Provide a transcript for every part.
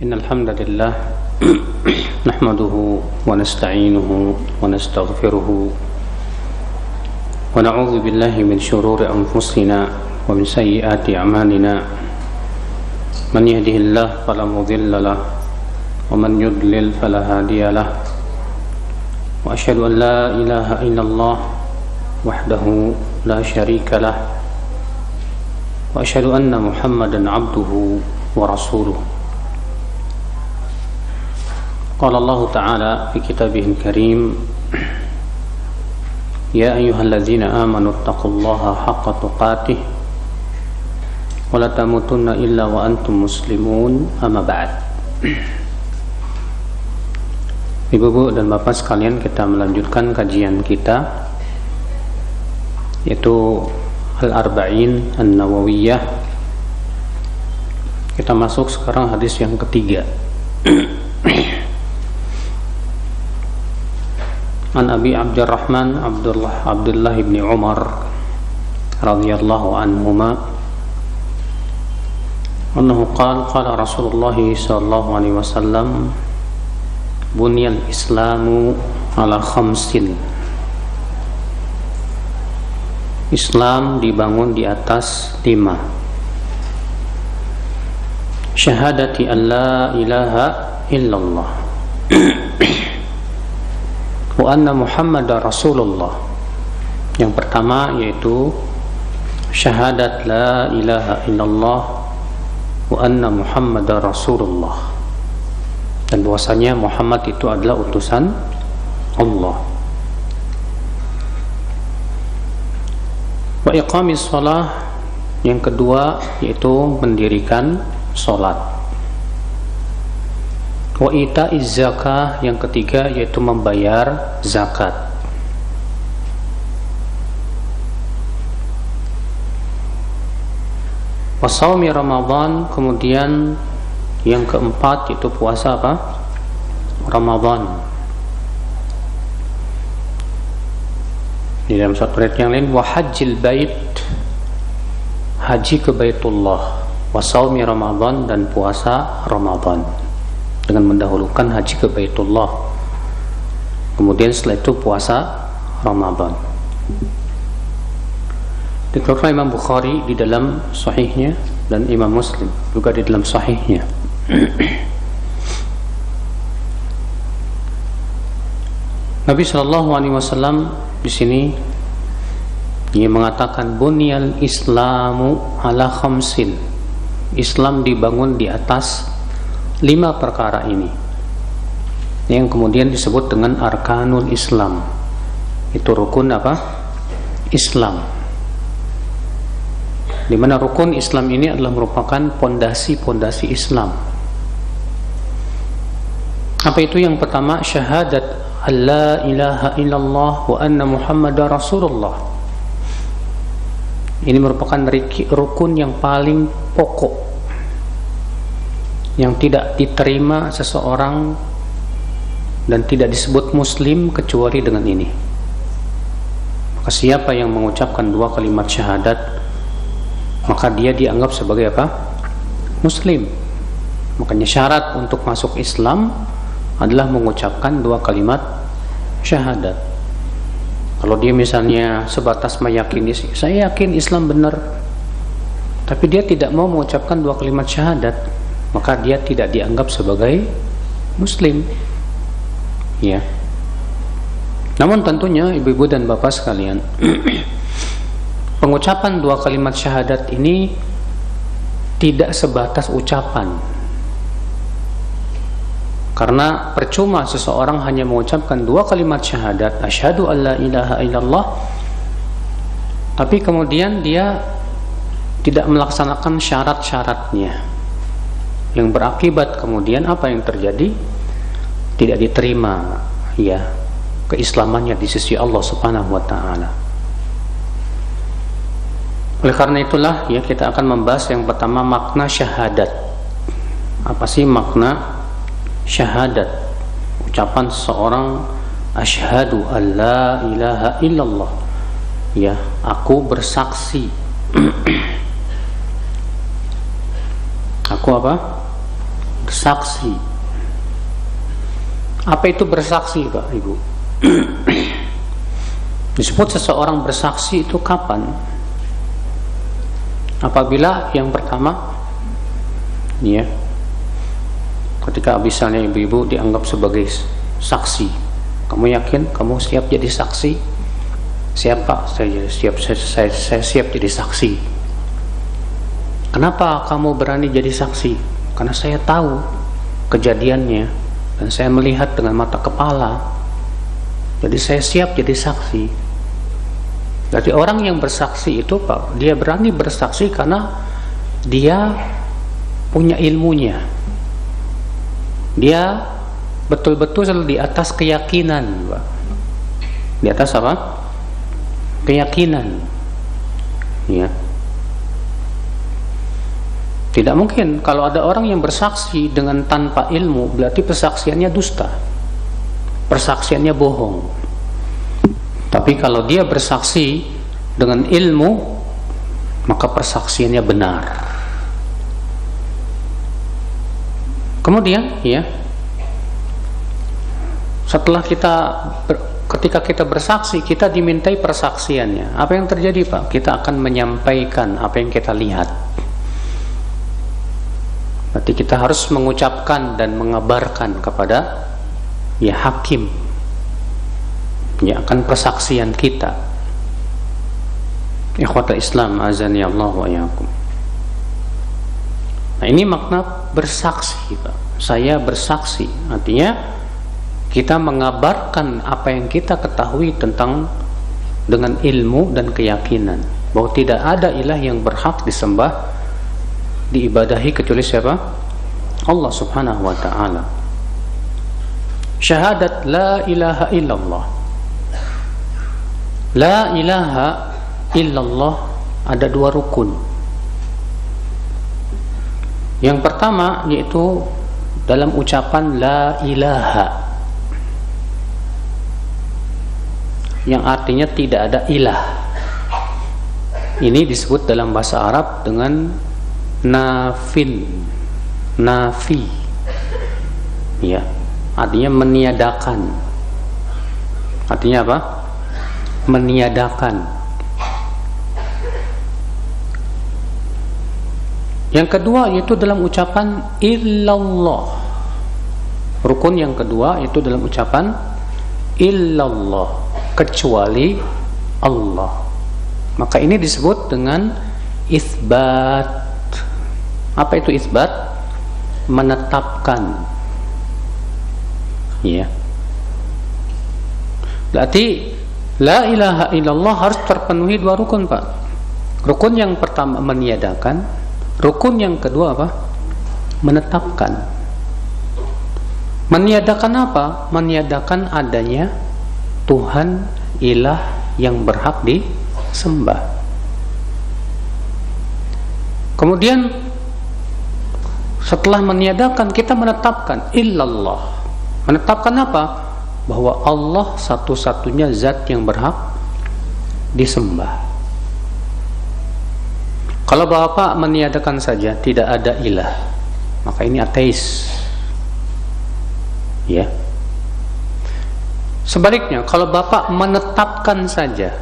إن الحمد لله نحمده ونستعينه ونستغفره ونعوذ بالله من شرور أنفسنا ومن سيئات أعمالنا من يهده الله فلا مضل له ومن يضلل فلا هادي له وأشهد أن لا إله إلا الله وحده لا شريك له وأشهد أن محمدا عبده ورسوله. قال الله تعالى في كتابه الكريم: يا أيها الذين آمنوا اتقوا الله حق تقاته ولا تموتن إلا وأنتم مسلمون. أما بعد. Ibu-ibu dan bapak sekalian, kita melanjutkan kajian kita, yaitu Al-Arba'in An-Nawawiyah. Kita masuk sekarang hadis yang ketiga. An Abi Abdurrahman Abdullah ibn Umar radhiyallahu anhuma annahu qala Rasulullah sallallahu alaihi wasallam: Bunyal Islamu ala khamsin. Islam dibangun di atas 5. Syahadati an la ilaha illallah wa anna Muhammadar Rasulullah. Yang pertama yaitu syahadat la ilaha illallah wa anna Muhammadar Rasulullah, dan bahwasanya Muhammad itu adalah utusan Allah. Wa iqamis shalah, yang kedua yaitu mendirikan salat. Wa ita'iz zakah, yang ketiga yaitu membayar zakat. Wa shaumi Ramadan, kemudian yang keempat yaitu puasa apa? Ramadan. Di dalam satu ayat yang lain, wa hajjil bait, haji ke Baitullah, wa shaumi Ramadan, dan puasa Ramadan, dengan mendahulukan haji ke Baitullah, kemudian setelah itu puasa Ramadan. Dikeluarkan Imam Bukhari di dalam sahihnya, dan Imam Muslim juga di dalam sahihnya. Nabi Shallallahu Alaihi Wasallam di sini ia mengatakan bunyal Islamu ala khamsin. Islam dibangun di atas 5 perkara ini, yang kemudian disebut dengan arkanul Islam. Itu rukun apa? Islam. Di mana rukun Islam ini adalah merupakan pondasi-pondasi Islam. Apa itu? Yang pertama, syahadat alla ilaha illallah wa anna Muhammadar Rasulullah. Ini merupakan rukun yang paling pokok, yang tidak diterima seseorang dan tidak disebut muslim kecuali dengan ini. Maka siapa yang mengucapkan 2 kalimat syahadat, maka dia dianggap sebagai apa? Muslim. Makanya syarat untuk masuk Islam adalah mengucapkan 2 kalimat syahadat. Kalau dia misalnya sebatas meyakini, saya yakin Islam benar, tapi dia tidak mau mengucapkan 2 kalimat syahadat, maka dia tidak dianggap sebagai muslim. Ya. Namun tentunya ibu-ibu dan bapak sekalian, pengucapan 2 kalimat syahadat ini tidak sebatas ucapan. Karena percuma seseorang hanya mengucapkan 2 kalimat syahadat, asyhadu alla ilaha illallah, tapi kemudian dia tidak melaksanakan syarat-syaratnya, yang berakibat kemudian apa yang terjadi? Tidak diterima ya keislamannya di sisi Allah Subhanahu wa taala. Oleh karena itulah ya, kita akan membahas yang pertama, makna syahadat. Apa sih makna syahadat? Ucapan seseorang, asyhadu alla ilaha illallah, ya, aku bersaksi. Aku apa? bersaksi. Apa itu bersaksi, Pak, Ibu? Disebut seseorang bersaksi itu kapan? Apabila yang pertama, ya, ketika misalnya ibu-ibu dianggap sebagai saksi, kamu yakin kamu siap jadi saksi? Siap, Pak, saya siap jadi saksi. Kenapa kamu berani jadi saksi? Karena saya tahu kejadiannya dan saya melihat dengan mata kepala, jadi saya siap jadi saksi. Berarti orang yang bersaksi itu, Pak, dia berani bersaksi karena dia punya ilmunya. Dia betul-betul di atas keyakinan, Pak. Di atas apa? Keyakinan. Ya. Tidak mungkin kalau ada orang yang bersaksi dengan tanpa ilmu, berarti persaksiannya dusta. Persaksiannya bohong. Tapi kalau dia bersaksi dengan ilmu, maka persaksiannya benar. Kemudian, ya, setelah ketika kita bersaksi, kita dimintai persaksiannya. Apa yang terjadi, Pak? Kita akan menyampaikan apa yang kita lihat. Berarti kita harus mengucapkan dan mengabarkan kepada, ya, hakim, ya, akan persaksian kita. Ikhwatul Islam, azani Allah wa iyyakum. Nah, ini makna bersaksi, Pak. Saya bersaksi, artinya kita mengabarkan apa yang kita ketahui tentang dengan ilmu dan keyakinan bahwa tidak ada ilah yang berhak disembah, diibadahi kecuali siapa? Allah Subhanahu wa ta'ala. Syahadat la ilaha illallah. La ilaha illallah ada dua rukun. Yang pertama yaitu dalam ucapan la ilaha, yang artinya tidak ada ilah. Ini disebut dalam bahasa Arab dengan nafi. Ya, artinya meniadakan. Artinya apa? Meniadakan. Yang kedua yaitu dalam ucapan illallah. Rukun yang kedua yaitu dalam ucapan illallah, kecuali Allah. Maka ini disebut dengan isbat. Apa itu isbat? Menetapkan. Ya. Berarti la ilaha illallah harus terpenuhi dua rukun, Pak. Rukun yang pertama meniadakan, rukun yang kedua apa? Menetapkan. Meniadakan apa? Meniadakan adanya Tuhan, ilah yang berhak disembah. Kemudian setelah meniadakan, kita menetapkan illallah. Menetapkan apa? Bahwa Allah satu-satunya zat yang berhak disembah. Kalau Bapak meniadakan saja, tidak ada ilah, maka ini ateis. Ya. Sebaliknya, kalau Bapak menetapkan saja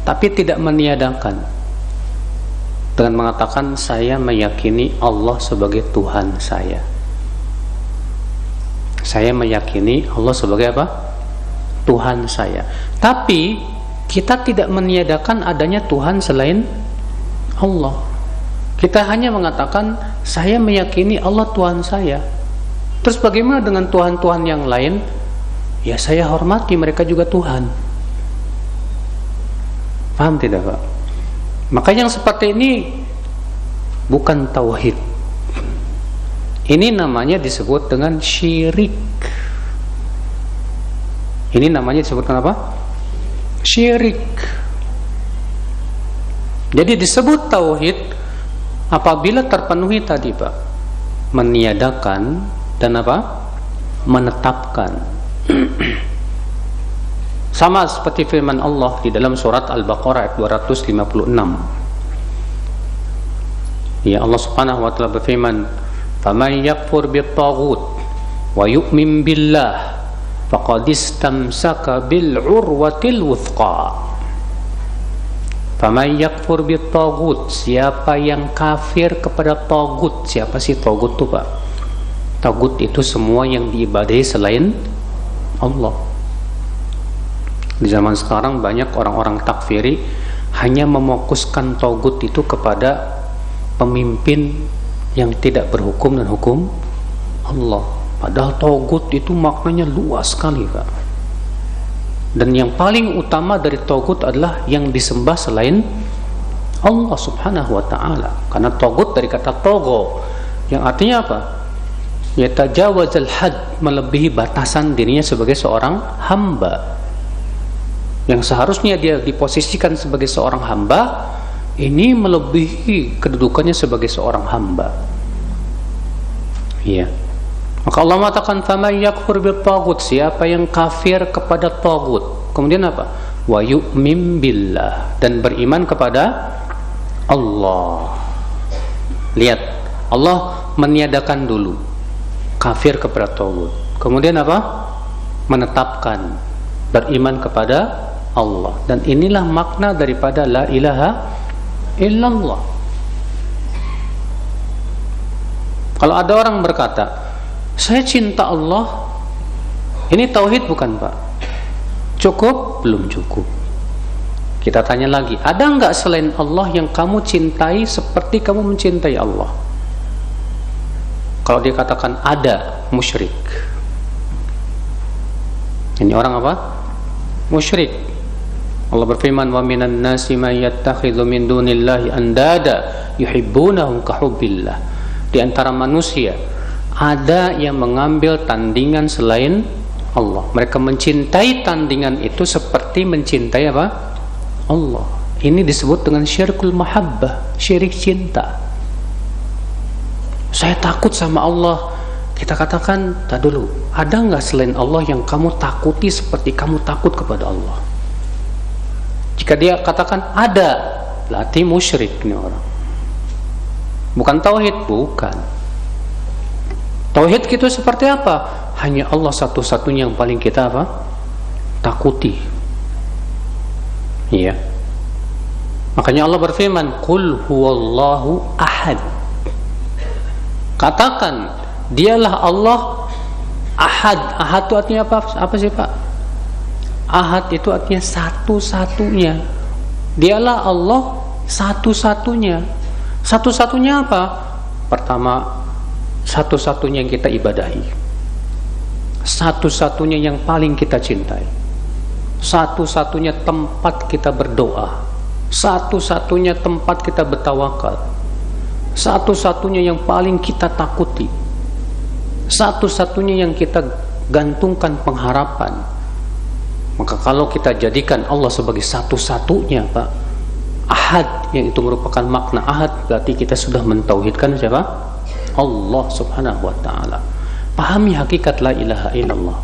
tapi tidak meniadakan, dengan mengatakan saya meyakini Allah sebagai Tuhan saya. Saya meyakini Allah sebagai apa? Tuhan saya. Tapi kita tidak meniadakan adanya Tuhan selain Allah. Kita hanya mengatakan saya meyakini Allah Tuhan saya. Terus bagaimana dengan Tuhan-Tuhan yang lain? Ya saya hormati, mereka juga Tuhan. Paham tidak, Pak? Maka yang seperti ini bukan tauhid. Ini namanya disebut dengan syirik. Ini namanya disebutkan apa? Syirik. Jadi disebut tauhid apabila terpenuhi tadi, Pak, meniadakan dan apa? Menetapkan. Sama seperti firman Allah di dalam surat Al-Baqarah ayat 256. Ya, Allah Subhanahu wa taala berfirman, faman yakfur bit-taghut wa yu'min billah faqad istamsaka bil urwatil wuthqa. Faman yakfur bit-taghut, siapa yang kafir kepada tagut. Siapa sih tagut itu, Pak? Tagut itu semua yang diibadahi selain Allah. Di zaman sekarang banyak orang-orang takfiri hanya memokuskan tagut itu kepada pemimpin yang tidak berhukum dan hukum Allah. Padahal tagut itu maknanya luas sekali, Pak. Dan yang paling utama dari tagut adalah yang disembah selain Allah subhanahu wa ta'ala. Karena tagut dari kata togo, yang artinya apa? Yatajawazal had, melebihi batasan dirinya sebagai seorang hamba. Yang seharusnya dia diposisikan sebagai seorang hamba, ini melebihi kedudukannya sebagai seorang hamba. Iya. Maka Allah mengatakan faman yakfur bit-taghut, siapa yang kafir kepada tagut. Kemudian apa? Wa yu'min billah, dan beriman kepada Allah. Lihat, Allah meniadakan dulu kafir kepada tagut. Kemudian apa? Menetapkan beriman kepada Allah. Dan inilah makna daripada la ilaha illallah. Kalau ada orang berkata, saya cinta Allah, ini tauhid bukan, Pak? Cukup? Belum cukup. Kita tanya lagi, ada enggak selain Allah yang kamu cintai seperti kamu mencintai Allah? Kalau dia katakan ada, musyrik. Ini orang apa? Musyrik. Allah berfirman, wa minan nasi may yattakhidhu min dunillahi andada yuhibbunahum ka hubbillah. Di antara manusia ada yang mengambil tandingan selain Allah. Mereka mencintai tandingan itu seperti mencintai apa? Allah. Ini disebut dengan syirkul mahabbah, syirik cinta. Saya takut sama Allah. Kita katakan, tak dulu, ada nggak selain Allah yang kamu takuti seperti kamu takut kepada Allah? Jika dia katakan ada, berarti musyrik ini orang. Bukan tauhid, bukan. Tauhid itu seperti apa? Hanya Allah satu-satunya yang paling kita apa? Takuti. Iya. Makanya Allah berfirman, qul huwallahu ahad. Katakan, dialah Allah ahad. Ahad itu artinya apa? Apa sih, Pak? Ahad itu artinya satu-satunya. Dialah Allah satu-satunya. Satu-satunya apa? Pertama, satu-satunya yang kita ibadahi, satu-satunya yang paling kita cintai, satu-satunya tempat kita berdoa, satu-satunya tempat kita bertawakal, satu-satunya yang paling kita takuti, satu-satunya yang kita gantungkan pengharapan. Maka kalau kita jadikan Allah sebagai satu-satunya, Pak, ahad, yang itu merupakan makna ahad, berarti kita sudah mentauhidkan siapa? Allah subhanahu wa ta'ala. Pahami hakikat la ilaha illallah.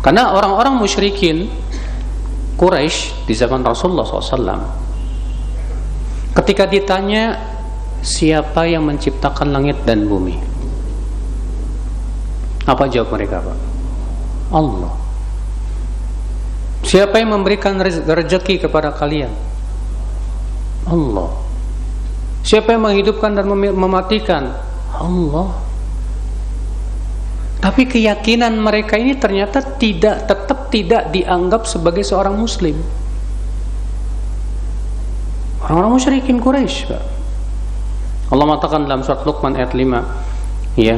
Karena orang-orang musyrikin Quraisy di zaman Rasulullah SAW, ketika ditanya siapa yang menciptakan langit dan bumi, apa jawab mereka, Pak? Allah. Siapa yang memberikan rezeki kepada kalian? Allah. Siapa yang menghidupkan dan mematikan? Allah. Tapi keyakinan mereka ini ternyata tetap tidak dianggap sebagai seorang muslim. Orang-orang musyrikin Quraisy, Pak. Allah mengatakan dalam surat Luqman ayat 5, ya,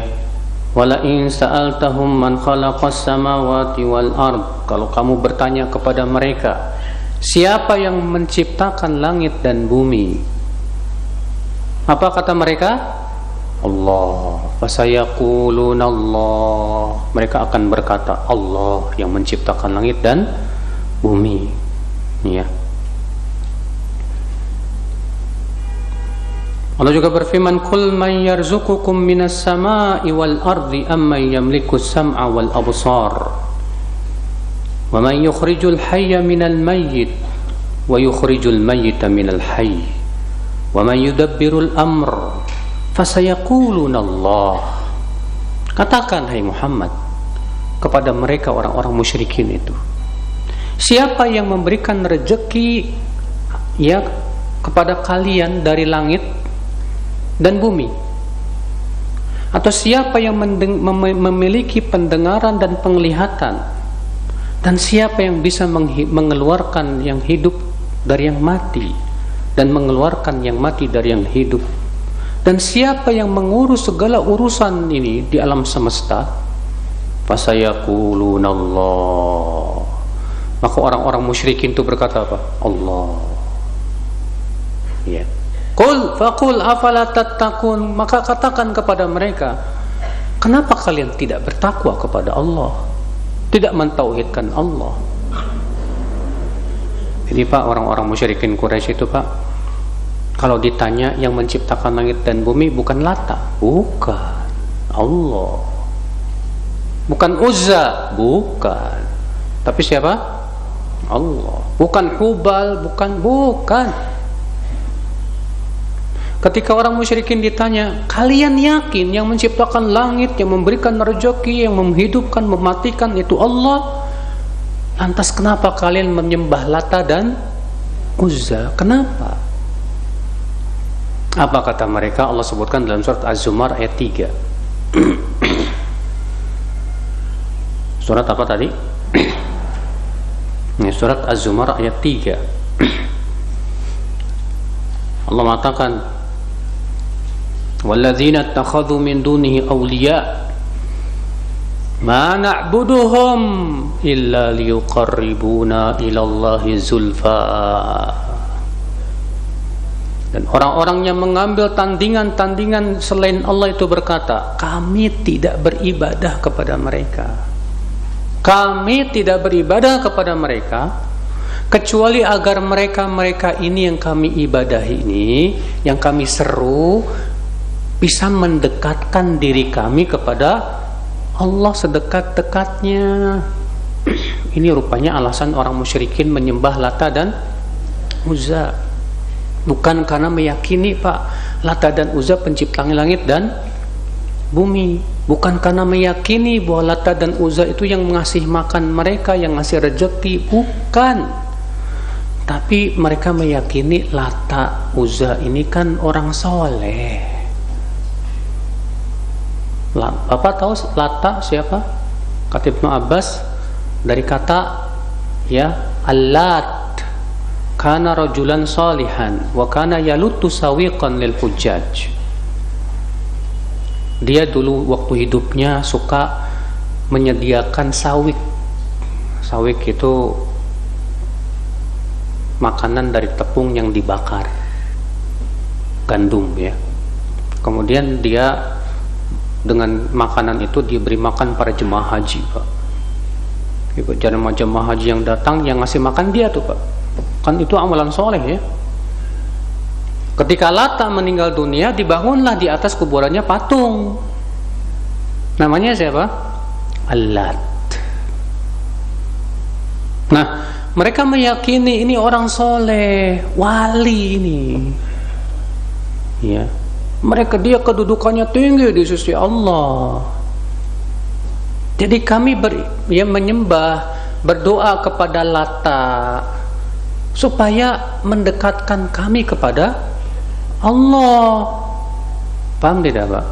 wala in sa'altahum man khalaqas samawati wal ard. Kalau kamu bertanya kepada mereka, siapa yang menciptakan langit dan bumi? Apa kata mereka? Allah. Fasayaquluna Allah. Mereka akan berkata, Allah yang menciptakan langit dan bumi. Ya. Allah juga berfirman, qul man yarzuqukum minas sama'i wal ardi amman yamliku as-sam'a wal absar wa man yukhrijul hayya minal mayyit wa yukhrijul mayyita minal hayy wa man yudabbirul amr Fasayaquluna Allah. Katakan hai Muhammad kepada mereka orang-orang musyrikin itu, siapa yang memberikan rezeki ya kepada kalian dari langit dan bumi? Atau siapa yang memiliki pendengaran dan penglihatan? Dan siapa yang bisa mengeluarkan yang hidup dari yang mati dan mengeluarkan yang mati dari yang hidup? Dan siapa yang mengurus segala urusan ini di alam semesta? Fasayaquluna Allah. Maka orang-orang musyrikin itu berkata apa? Allah. Ya. Qul faqul afala tattaqun. Maka katakan kepada mereka, kenapa kalian tidak bertakwa kepada Allah, tidak mentauhidkan Allah? Jadi Pak, orang-orang musyrikin Quraisy itu Pak, kalau ditanya yang menciptakan langit dan bumi bukan Lata, bukan Allah, bukan Uzza, bukan, tapi siapa? Allah. Bukan Hubal, bukan. Ketika orang musyrikin ditanya, kalian yakin yang menciptakan langit, yang memberikan rezeki, yang menghidupkan, mematikan itu Allah? Lantas kenapa kalian menyembah Lata dan Uzza? Kenapa? Apa kata mereka? Allah sebutkan dalam surat Az-Zumar ayat 3. Surat apa tadi? Ini surat Az-Zumar ayat 3. Allah mengatakan, walladzina ittakhadhu min dunihi awliya ma na'buduhum illa liyuqarribuna ilallahi zulfa. Dan orang-orang yang mengambil tandingan-tandingan selain Allah itu berkata, kami tidak beribadah kepada mereka, kami tidak beribadah kepada mereka kecuali agar mereka ini yang kami ibadahi ini, yang kami seru, bisa mendekatkan diri kami kepada Allah sedekat-dekatnya. Ini rupanya alasan orang musyrikin menyembah Lata dan Uzza. Bukan karena meyakini Pak, Lata dan Uzza pencipta langit dan bumi. Bukan karena meyakini bahwa Lata dan Uzza itu yang mengasih makan mereka, yang ngasih rezeki. Bukan. Tapi mereka meyakini Lata, Uzza ini kan orang soleh. Bapak tahu Lata siapa? Kata Ibnu Abbas, dari kata ya Allat, kana rajulan salihan wa kana yalutu sawiqan lil hujjaj. Dia dulu waktu hidupnya suka menyediakan sawik. Sawik itu makanan dari tepung yang dibakar, gandum ya. Kemudian dia dengan makanan itu diberi makan para jemaah haji Pak. Jemaah haji yang datang, yang ngasih makan dia tuh Pak. Kan itu amalan soleh ya. Ketika Lata meninggal dunia, dibangunlah di atas kuburannya patung. Namanya siapa? Allat. Nah, mereka meyakini ini orang soleh, wali ini. Ya. Dia kedudukannya tinggi di sisi Allah. Jadi kami menyembah, berdoa kepada Lata supaya mendekatkan kami kepada Allah. Paham tidak Pak?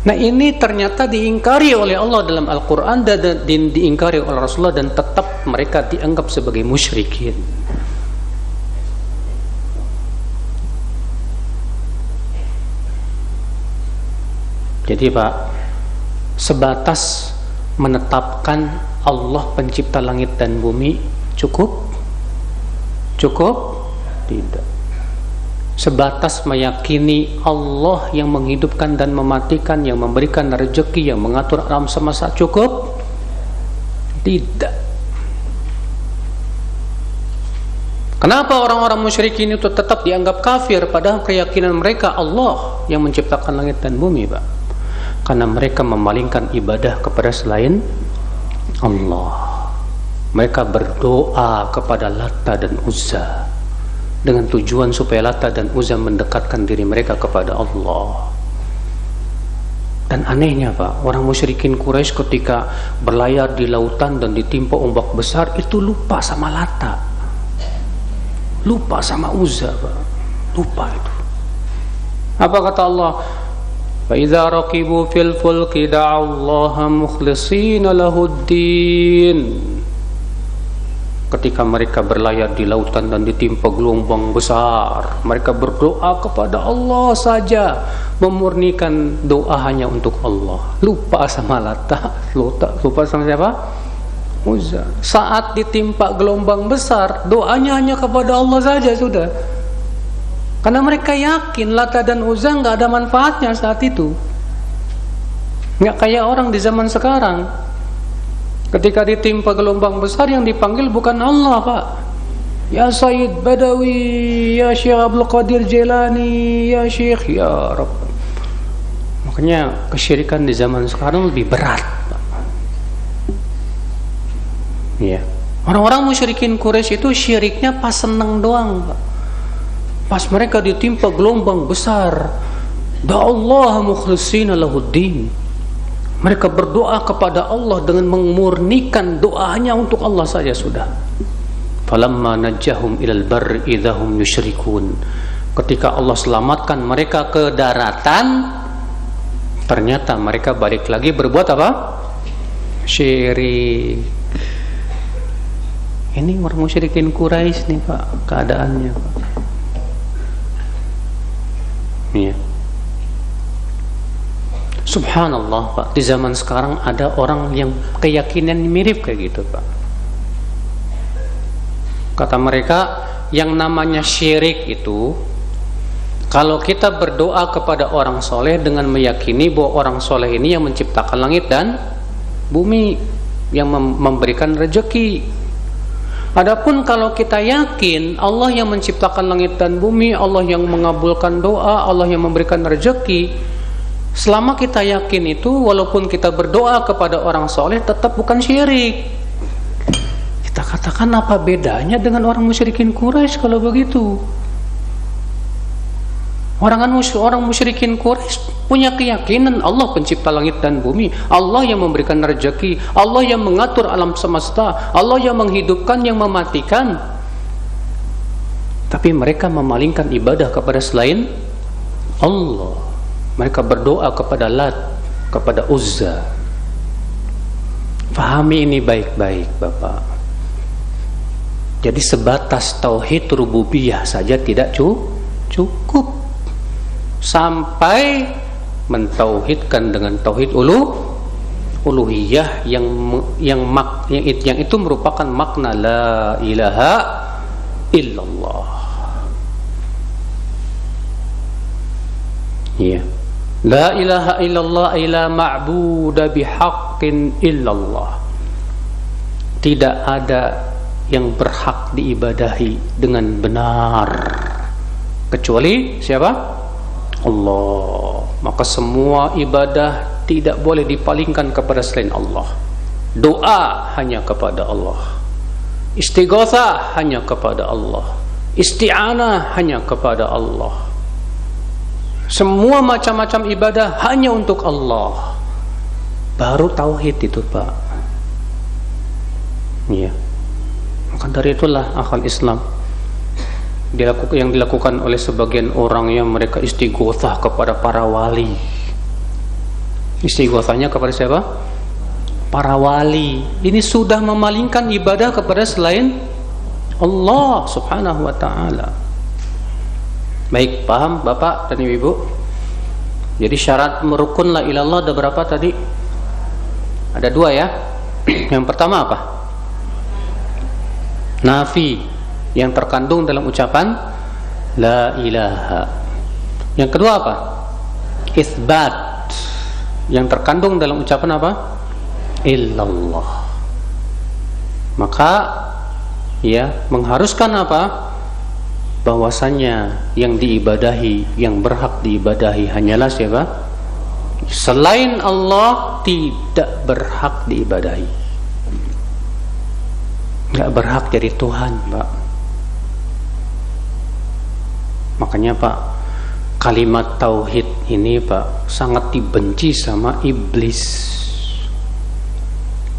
Nah ini ternyata diingkari oleh Allah dalam Al-Quran dan diingkari oleh Rasulullah, dan tetap mereka dianggap sebagai musyrikin. Jadi Pak, sebatas menetapkan Allah pencipta langit dan bumi cukup? Tidak. Sebatas meyakini Allah yang menghidupkan dan mematikan, yang memberikan rezeki, yang mengatur alam semesta cukup? Tidak. Kenapa orang-orang musyrikin itu tetap dianggap kafir padahal keyakinan mereka Allah yang menciptakan langit dan bumi Pak? Karena mereka memalingkan ibadah kepada selain Allah. Mereka berdoa kepada Lata dan Uzza. dengan tujuan supaya Lata dan Uzza mendekatkan diri mereka kepada Allah. Dan anehnya Pak, orang musyrikin Quraisy ketika berlayar di lautan dan ditimpa ombak besar itu lupa sama Lata, lupa sama Uzza Pak, lupa itu. Apa kata Allah? فَإِذَا رَكِبُوا فِي الْفُلْكِ دَعَوُا اللَّهَ مُخْلِصِينَ لَهُ الدِّينَ. Ketika mereka berlayar di lautan dan ditimpa gelombang besar, mereka berdoa kepada Allah saja, memurnikan doa hanya untuk Allah. Lupa sama Lata, lupa sama siapa? Uzza. Saat ditimpa gelombang besar, doanya hanya kepada Allah saja sudah. Karena mereka yakin Lata dan Uzza nggak ada manfaatnya saat itu. Nggak kayak orang di zaman sekarang. Ketika ditimpa gelombang besar yang dipanggil bukan Allah Pak. Ya Sayyid Badawi, ya Syekh Abdul Qadir Jilani, ya Syekh, ya Rabb. Makanya kesyirikan di zaman sekarang lebih berat Pak. Ya. Orang-orang musyrikin Quraisy itu syiriknya pas seneng doang Pak. Pas mereka ditimpa gelombang besar, da'allahu mukhlishina lahuddin. Mereka berdoa kepada Allah dengan memurnikan doa hanya untuk Allah saja sudah. Falamma najjahum ilal barri idzahum yusyrikun. Ketika Allah selamatkan mereka ke daratan, ternyata mereka balik lagi berbuat apa? Syirik. Ini orang musyrikin Quraisy nih Pak, keadaannya Pak. Ya. Subhanallah Pak, di zaman sekarang ada orang yang keyakinan mirip kayak gitu Pak. Kata mereka, yang namanya syirik itu, kalau kita berdoa kepada orang soleh dengan meyakini bahwa orang soleh ini yang menciptakan langit dan bumi, yang memberikan rezeki. Adapun kalau kita yakin Allah yang menciptakan langit dan bumi, Allah yang mengabulkan doa, Allah yang memberikan rezeki, selama kita yakin itu, walaupun kita berdoa kepada orang soleh tetap bukan syirik. Kita katakan apa bedanya dengan orang musyrikin Quraisy kalau begitu? Orang musyrikin Quraisy punya keyakinan Allah pencipta langit dan bumi, Allah yang memberikan rezeki, Allah yang mengatur alam semesta, Allah yang menghidupkan, yang mematikan. Tapi mereka memalingkan ibadah kepada selain Allah. Mereka berdoa kepada Lat, kepada Uzza. Fahami ini baik-baik Bapak. Jadi sebatas tauhid rububiyah saja tidak cukup. Sampai mentauhidkan dengan tauhid uluhiyah yang itu merupakan makna la ilaha illallah. Ya. La ilaha illallah ila ma'buda bihaqqin illallah. Tidak ada yang berhak diibadahi dengan benar kecuali siapa? Allah. Maka semua ibadah tidak boleh dipalingkan kepada selain Allah. Doa hanya kepada Allah. Istighatsah hanya kepada Allah. Isti'anah hanya kepada Allah. Semua macam-macam ibadah hanya untuk Allah. Baru tauhid itu Pak. Ya. Maka dari itulah akal Islam yang dilakukan oleh sebagian orang yang mereka istighotsah kepada para wali. Istighotsahnya kepada siapa? Para wali. Ini sudah memalingkan ibadah kepada selain Allah Subhanahu wa ta'ala. Baik, paham Bapak dan Ibu? Jadi syarat merukun la ilallah ada berapa tadi? Ada 2 ya. Yang pertama apa? Nafi, yang terkandung dalam ucapan la ilaha. Yang kedua apa? Itsbat, yang terkandung dalam ucapan apa? Illallah. Maka ya mengharuskan apa? Bahwasanya yang diibadahi, yang berhak diibadahi hanyalah siapa? Selain Allah tidak berhak diibadahi. Nggak berhak jadi Tuhan Pak. Makanya Pak, kalimat tauhid ini Pak sangat dibenci sama iblis.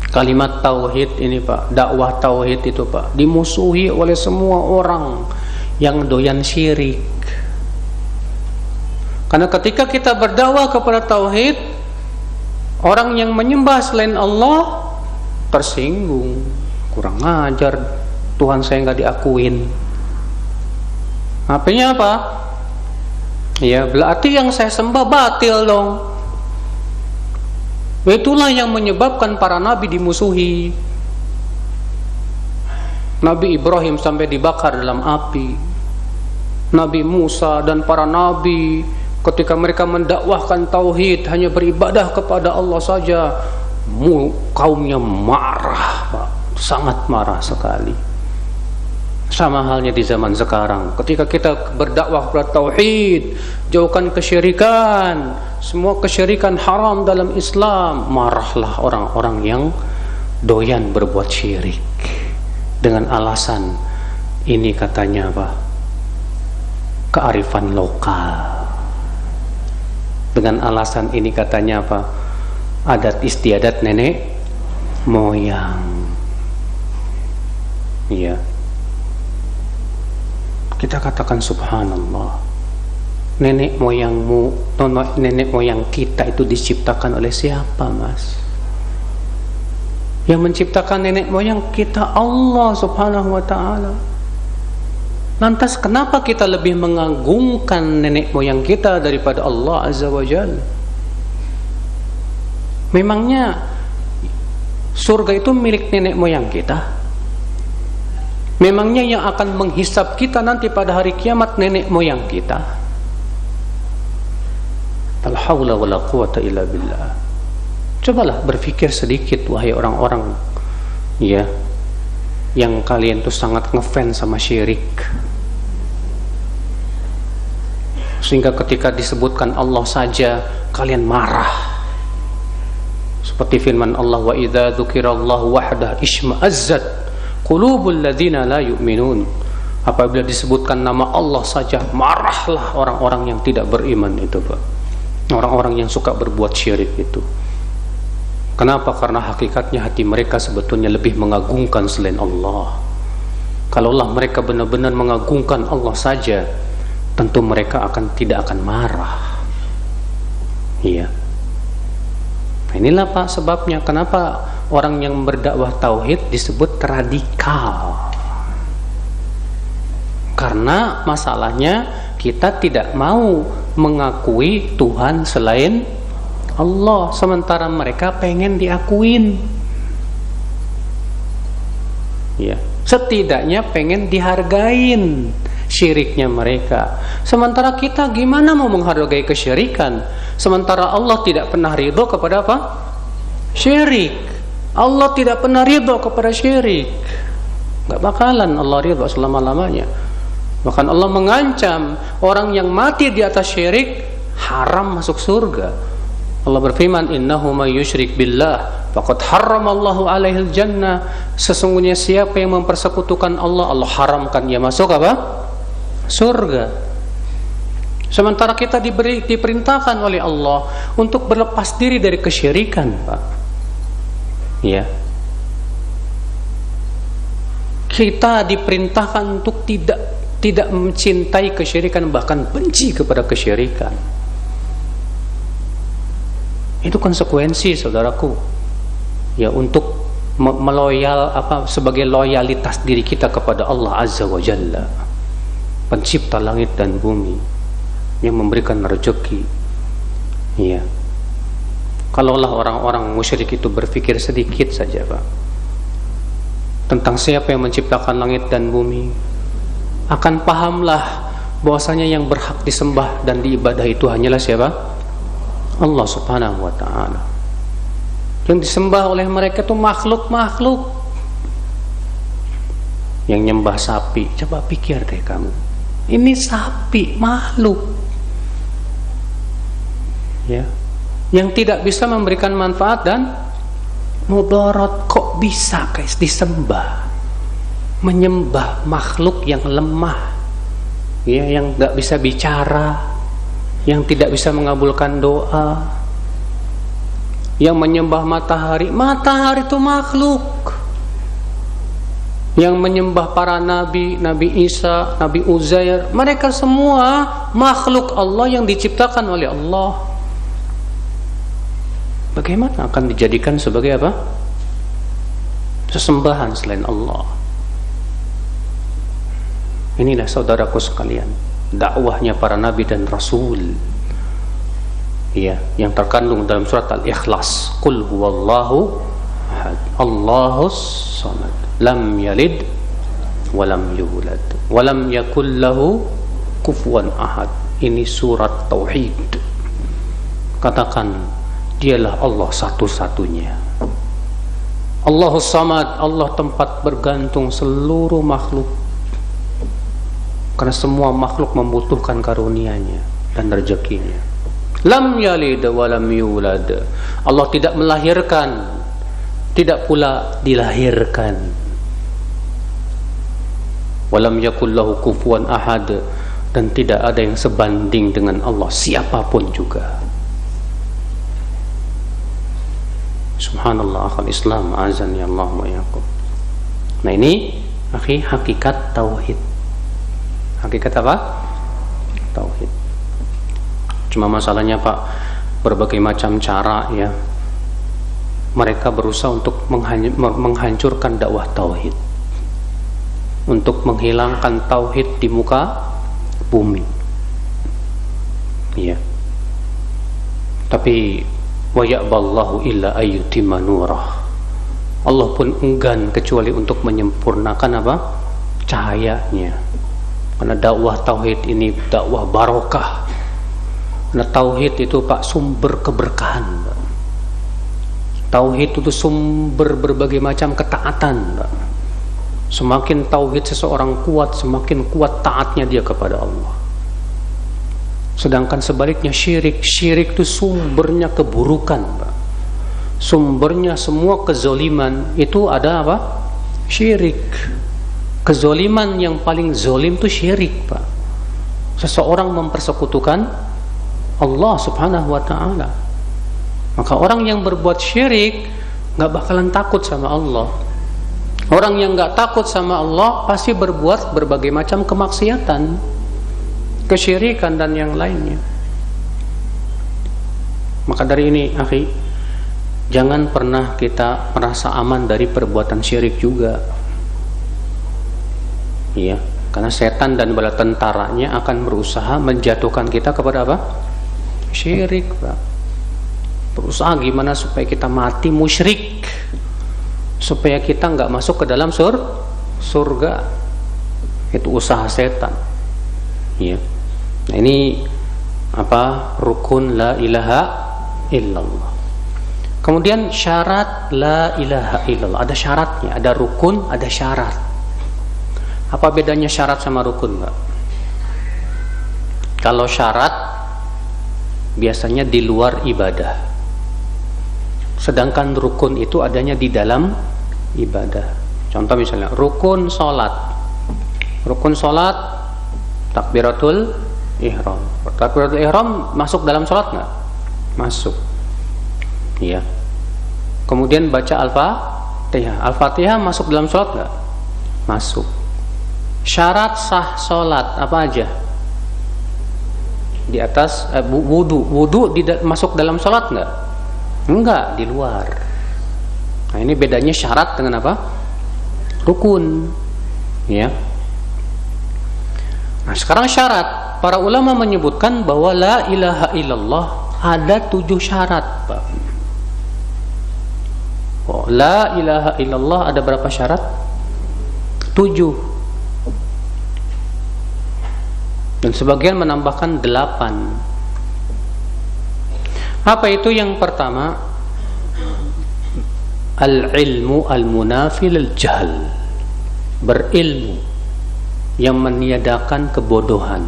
Kalimat tauhid ini Pak, dakwah tauhid itu Pak, dimusuhi oleh semua orang yang doyan syirik. Karena ketika kita berdakwah kepada tauhid, orang yang menyembah selain Allah tersinggung, kurang ajar, Tuhan saya nggak diakuin. Artinya apa? Ya, berarti yang saya sembah batil dong. Itulah yang menyebabkan para nabi dimusuhi. Nabi Ibrahim sampai dibakar dalam api. Nabi Musa dan para nabi ketika mereka mendakwahkan tauhid, hanya beribadah kepada Allah saja, kaumnya marah, Pak. Sangat marah sekali. Sama halnya di zaman sekarang, ketika kita berdakwah kepada tauhid, jauhkan kesyirikan, semua kesyirikan haram dalam Islam, marahlah orang-orang yang doyan berbuat syirik dengan alasan ini katanya apa? Kearifan lokal. Dengan alasan ini katanya apa? Adat istiadat nenek moyang. Iya. Kita katakan subhanallah, nenek moyangmu, nenek moyang kita itu diciptakan oleh siapa, Mas? Yang menciptakan nenek moyang kita Allah subhanahu wa ta'ala. Lantas kenapa kita lebih mengagungkan nenek moyang kita daripada Allah azza wa jalla? Memangnya surga itu milik nenek moyang kita? Memangnya yang akan menghisap kita nanti pada hari kiamat nenek moyang kita? La haula wala quwata illa billah. Cobalah berpikir sedikit wahai orang-orang ya, yang kalian tuh sangat ngefans sama syirik, sehingga ketika disebutkan Allah saja kalian marah. Seperti firman Allah, wa idza dzukirallahu wahdah isma'azzat qulubul ladzina la yu'minun. Apabila disebutkan nama Allah saja, marahlah orang-orang yang tidak beriman itu, Pak. Orang-orang yang suka berbuat syirik itu. Kenapa? Karena hakikatnya hati mereka sebetulnya lebih mengagungkan selain Allah. Kalaulah mereka benar-benar mengagungkan Allah saja, tentu mereka tidak akan marah. Iya. Inilah Pak sebabnya kenapa orang yang berdakwah tauhid disebut radikal. Karena masalahnya kita tidak mau mengakui Tuhan selain Allah, sementara mereka pengen diakuin. Ya, setidaknya pengen dihargain syiriknya mereka. Sementara kita gimana mau menghargai kesyirikan? Sementara Allah tidak pernah ridho kepada apa? Syirik. Allah tidak pernah ridho kepada syirik. Gak bakalan Allah ridho selama-lamanya. Bahkan Allah mengancam orang yang mati di atas syirik haram masuk surga. Allah berfirman, innahu may yusyrik billah faqad harramallahu alaihil jannah. Sesungguhnya siapa yang mempersekutukan Allah, Allah haramkan dia masuk apa? Surga. Sementara kita diperintahkan oleh Allah untuk berlepas diri dari kesyirikan, Pak. Ya. Kita diperintahkan untuk tidak mencintai kesyirikan, bahkan benci kepada kesyirikan. Itu konsekuensi, saudaraku. Ya, untuk sebagai loyalitas diri kita kepada Allah Azza wa Jalla, pencipta langit dan bumi, yang memberikan rezeki. Iya. Kalaulah orang-orang musyrik itu berpikir sedikit saja, Pak, tentang siapa yang menciptakan langit dan bumi, akan pahamlah bahwasanya yang berhak disembah dan diibadah itu hanyalah siapa? Allah subhanahu wa ta'ala. Yang disembah oleh mereka itu makhluk-makhluk. Yang nyembah sapi, coba pikir deh kamu, ini sapi, makhluk ya, yang tidak bisa memberikan manfaat dan mudarat. Kok bisa guys disembah? Menyembah makhluk yang lemah, ya, yang nggak bisa bicara, yang tidak bisa mengabulkan doa, yang menyembah matahari. Matahari itu makhluk. Yang menyembah para nabi, Nabi Isa, Nabi Uzair, mereka semua makhluk Allah yang diciptakan oleh Allah. Bagaimana akan dijadikan sebagai apa? Sesembahan selain Allah. Inilah saudaraku sekalian, dakwahnya para nabi dan rasul, ya, yang terkandung dalam surat Al-Ikhlas. Qul huwallahu ahad, Allahus samad, lam yalid walam yulad walam yakul lahu kufuwan ahad. Ini surat tauhid. Katakan, dialah Allah satu-satunya. Allahus samad, Allah tempat bergantung seluruh makhluk, karena semua makhluk membutuhkan karunia-Nya dan rezekinya. Lam yalid walam yulad, Allah tidak melahirkan, tidak pula dilahirkan. Walam yakul lahu kufuwan ahad, dan tidak ada yang sebanding dengan Allah, siapapun juga. Subhanallah, akhal Islam, azan ya Allah wa yakum. Nah, ini akhi, hakikat tauhid. Hakikat apa? Tauhid. Cuma masalahnya Pak, berbagai macam cara, ya, mereka berusaha untuk menghancurkan dakwah tauhid, untuk menghilangkan tauhid di muka bumi, ya. Tapi wa ya'ballahu illa ayyutimma nurah, Allah pun enggan kecuali untuk menyempurnakan apa? Cahayanya. Karena dakwah tauhid ini dakwah barokah. Karena tauhid itu Pak sumber keberkahan, Pak. Tauhid itu sumber berbagai macam ketaatan, Pak. Semakin tauhid seseorang kuat, semakin kuat taatnya dia kepada Allah. Sedangkan sebaliknya syirik itu sumbernya keburukan, Pak. Sumbernya semua kezoliman itu ada apa? Syirik. Kezoliman yang paling zolim itu syirik, Pak. Seseorang mempersekutukan Allah subhanahu wa ta'ala. Maka orang yang berbuat syirik gak bakalan takut sama Allah. Orang yang gak takut sama Allah pasti berbuat berbagai macam kemaksiatan, kesyirikan dan yang lainnya. Maka dari ini akhi, jangan pernah kita merasa aman dari perbuatan syirik juga, iya, karena setan dan bala tentaranya akan berusaha menjatuhkan kita kepada apa? Syirik, Pak. Berusaha gimana supaya kita mati musyrik, supaya kita nggak masuk ke dalam surga. Itu usaha setan, ya. Nah, ini apa? Rukun la ilaha illallah. Kemudian syarat la ilaha illallah, ada syaratnya, ada rukun, ada syarat. Apa bedanya syarat sama rukun, Pak? Kalau syarat biasanya di luar ibadah, sedangkan rukun itu adanya di dalam ibadah. Contoh misalnya rukun sholat. Rukun sholat takbiratul ihram. Takbiratul ihram masuk dalam sholat nggak? Masuk, iya. Kemudian baca al-fatihah. Al-fatihah masuk dalam sholat nggak? Masuk. Syarat sah sholat apa aja? Di atas wudu masuk dalam sholat nggak? Enggak, di luar. Nah, ini bedanya syarat dengan apa? Rukun, ya. Nah, sekarang syarat. Para ulama menyebutkan bahwa la ilaha illallah ada 7 syarat, Pak. Oh, la ilaha illallah ada berapa syarat? 7. Dan sebagian menambahkan 8. Apa itu? Yang pertama, al-ilmu al-munafil al-jahl, berilmu yang meniadakan kebodohan.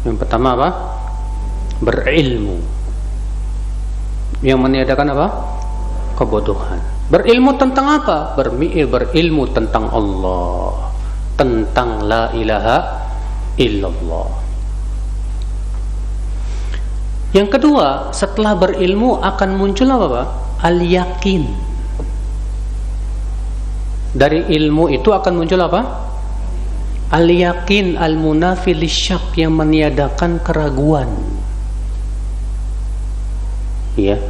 Yang pertama apa? Berilmu yang meniadakan apa? Kebodohan. Berilmu tentang apa? Berilmu tentang Allah, tentang la ilaha illallah. Yang kedua, setelah berilmu akan muncul apa, Pak? Al-yakin. Dari ilmu itu akan muncul apa? Al-yakin al-munafi lisyak, yang meniadakan keraguan. Ya,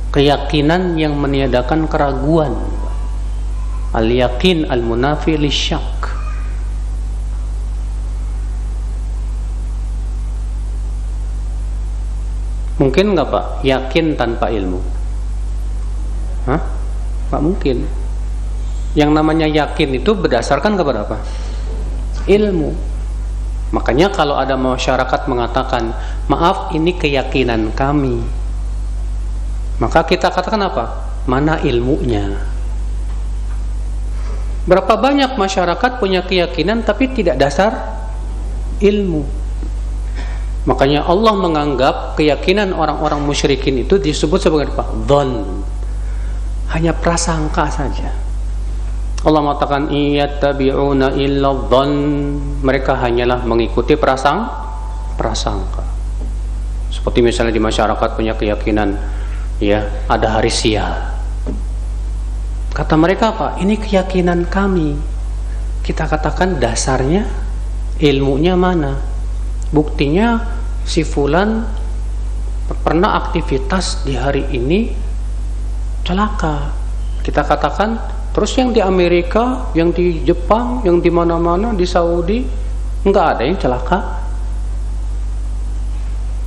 keyakinan yang meniadakan keraguan. Al-yakin al-munafi lisyak. Mungkin nggak Pak yakin tanpa ilmu? Hah? Nggak mungkin. Yang namanya yakin itu berdasarkan kepada apa? Ilmu. Makanya kalau ada masyarakat mengatakan, maaf ini keyakinan kami, maka kita katakan apa? Mana ilmunya? Berapa banyak masyarakat punya keyakinan tapi tidak dasar ilmu. Makanya Allah menganggap keyakinan orang-orang musyrikin itu disebut sebagai apa? Dhon. Hanya prasangka saja. Allah mengatakan iyattabi'una illa dhon, mereka hanyalah mengikuti prasangka. Seperti misalnya di masyarakat punya keyakinan, ya, ada hari sial. Kata mereka apa? Ini keyakinan kami. Kita katakan dasarnya, ilmunya mana? Buktinya si fulan pernah aktivitas di hari ini celaka. Kita katakan, terus yang di Amerika, yang di Jepang, yang di mana-mana, di Saudi, enggak ada yang celaka.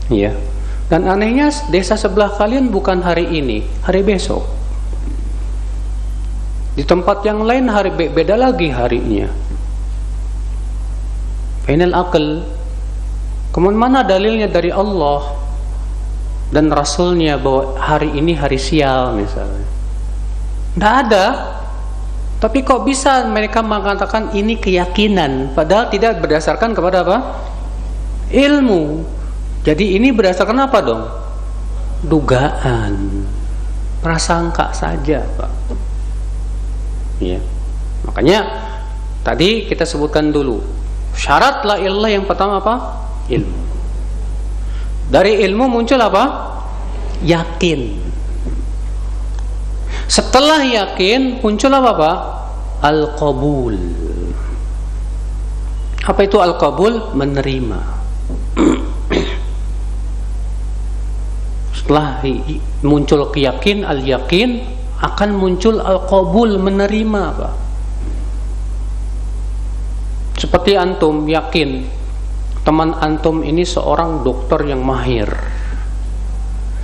Iya. Dan anehnya desa sebelah kalian bukan hari ini, hari besok. Di tempat yang lain hari beda lagi harinya. Final akal. Kemudian mana dalilnya dari Allah dan Rasulnya bahwa hari ini hari sial misalnya? Tidak ada. Tapi kok bisa mereka mengatakan ini keyakinan, padahal tidak berdasarkan kepada apa? Ilmu. Jadi ini berdasarkan apa dong? Dugaan, prasangka saja, Pak. Ya. Makanya tadi kita sebutkan dulu syarat la ilallah yang pertama apa? Ilmu. Dari ilmu muncul apa? Yakin. Setelah yakin muncul apa Pak? Al-qabul. Apa itu al-qabul? Menerima. Setelah muncul keyakin, al-yakin, akan muncul al-qabul, menerima Pak. Seperti antum yakin teman antum ini seorang dokter yang mahir.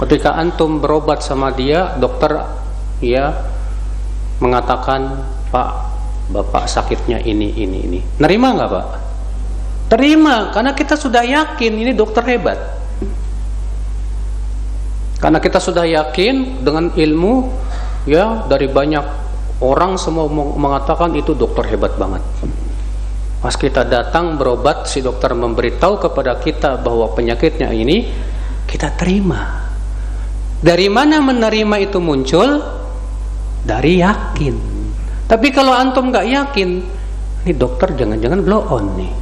Ketika antum berobat sama dia, dokter mengatakan, Pak, Bapak sakitnya ini. Nerima nggak Pak? Terima, karena kita sudah yakin ini dokter hebat. Karena kita sudah yakin dengan ilmu, ya, dari banyak orang semua mengatakan itu dokter hebat banget. Pas kita datang berobat, si dokter memberitahu kepada kita bahwa penyakitnya ini, kita terima. Dari mana menerima itu muncul? Dari yakin. Tapi kalau antum nggak yakin, ini dokter jangan-jangan blow on nih.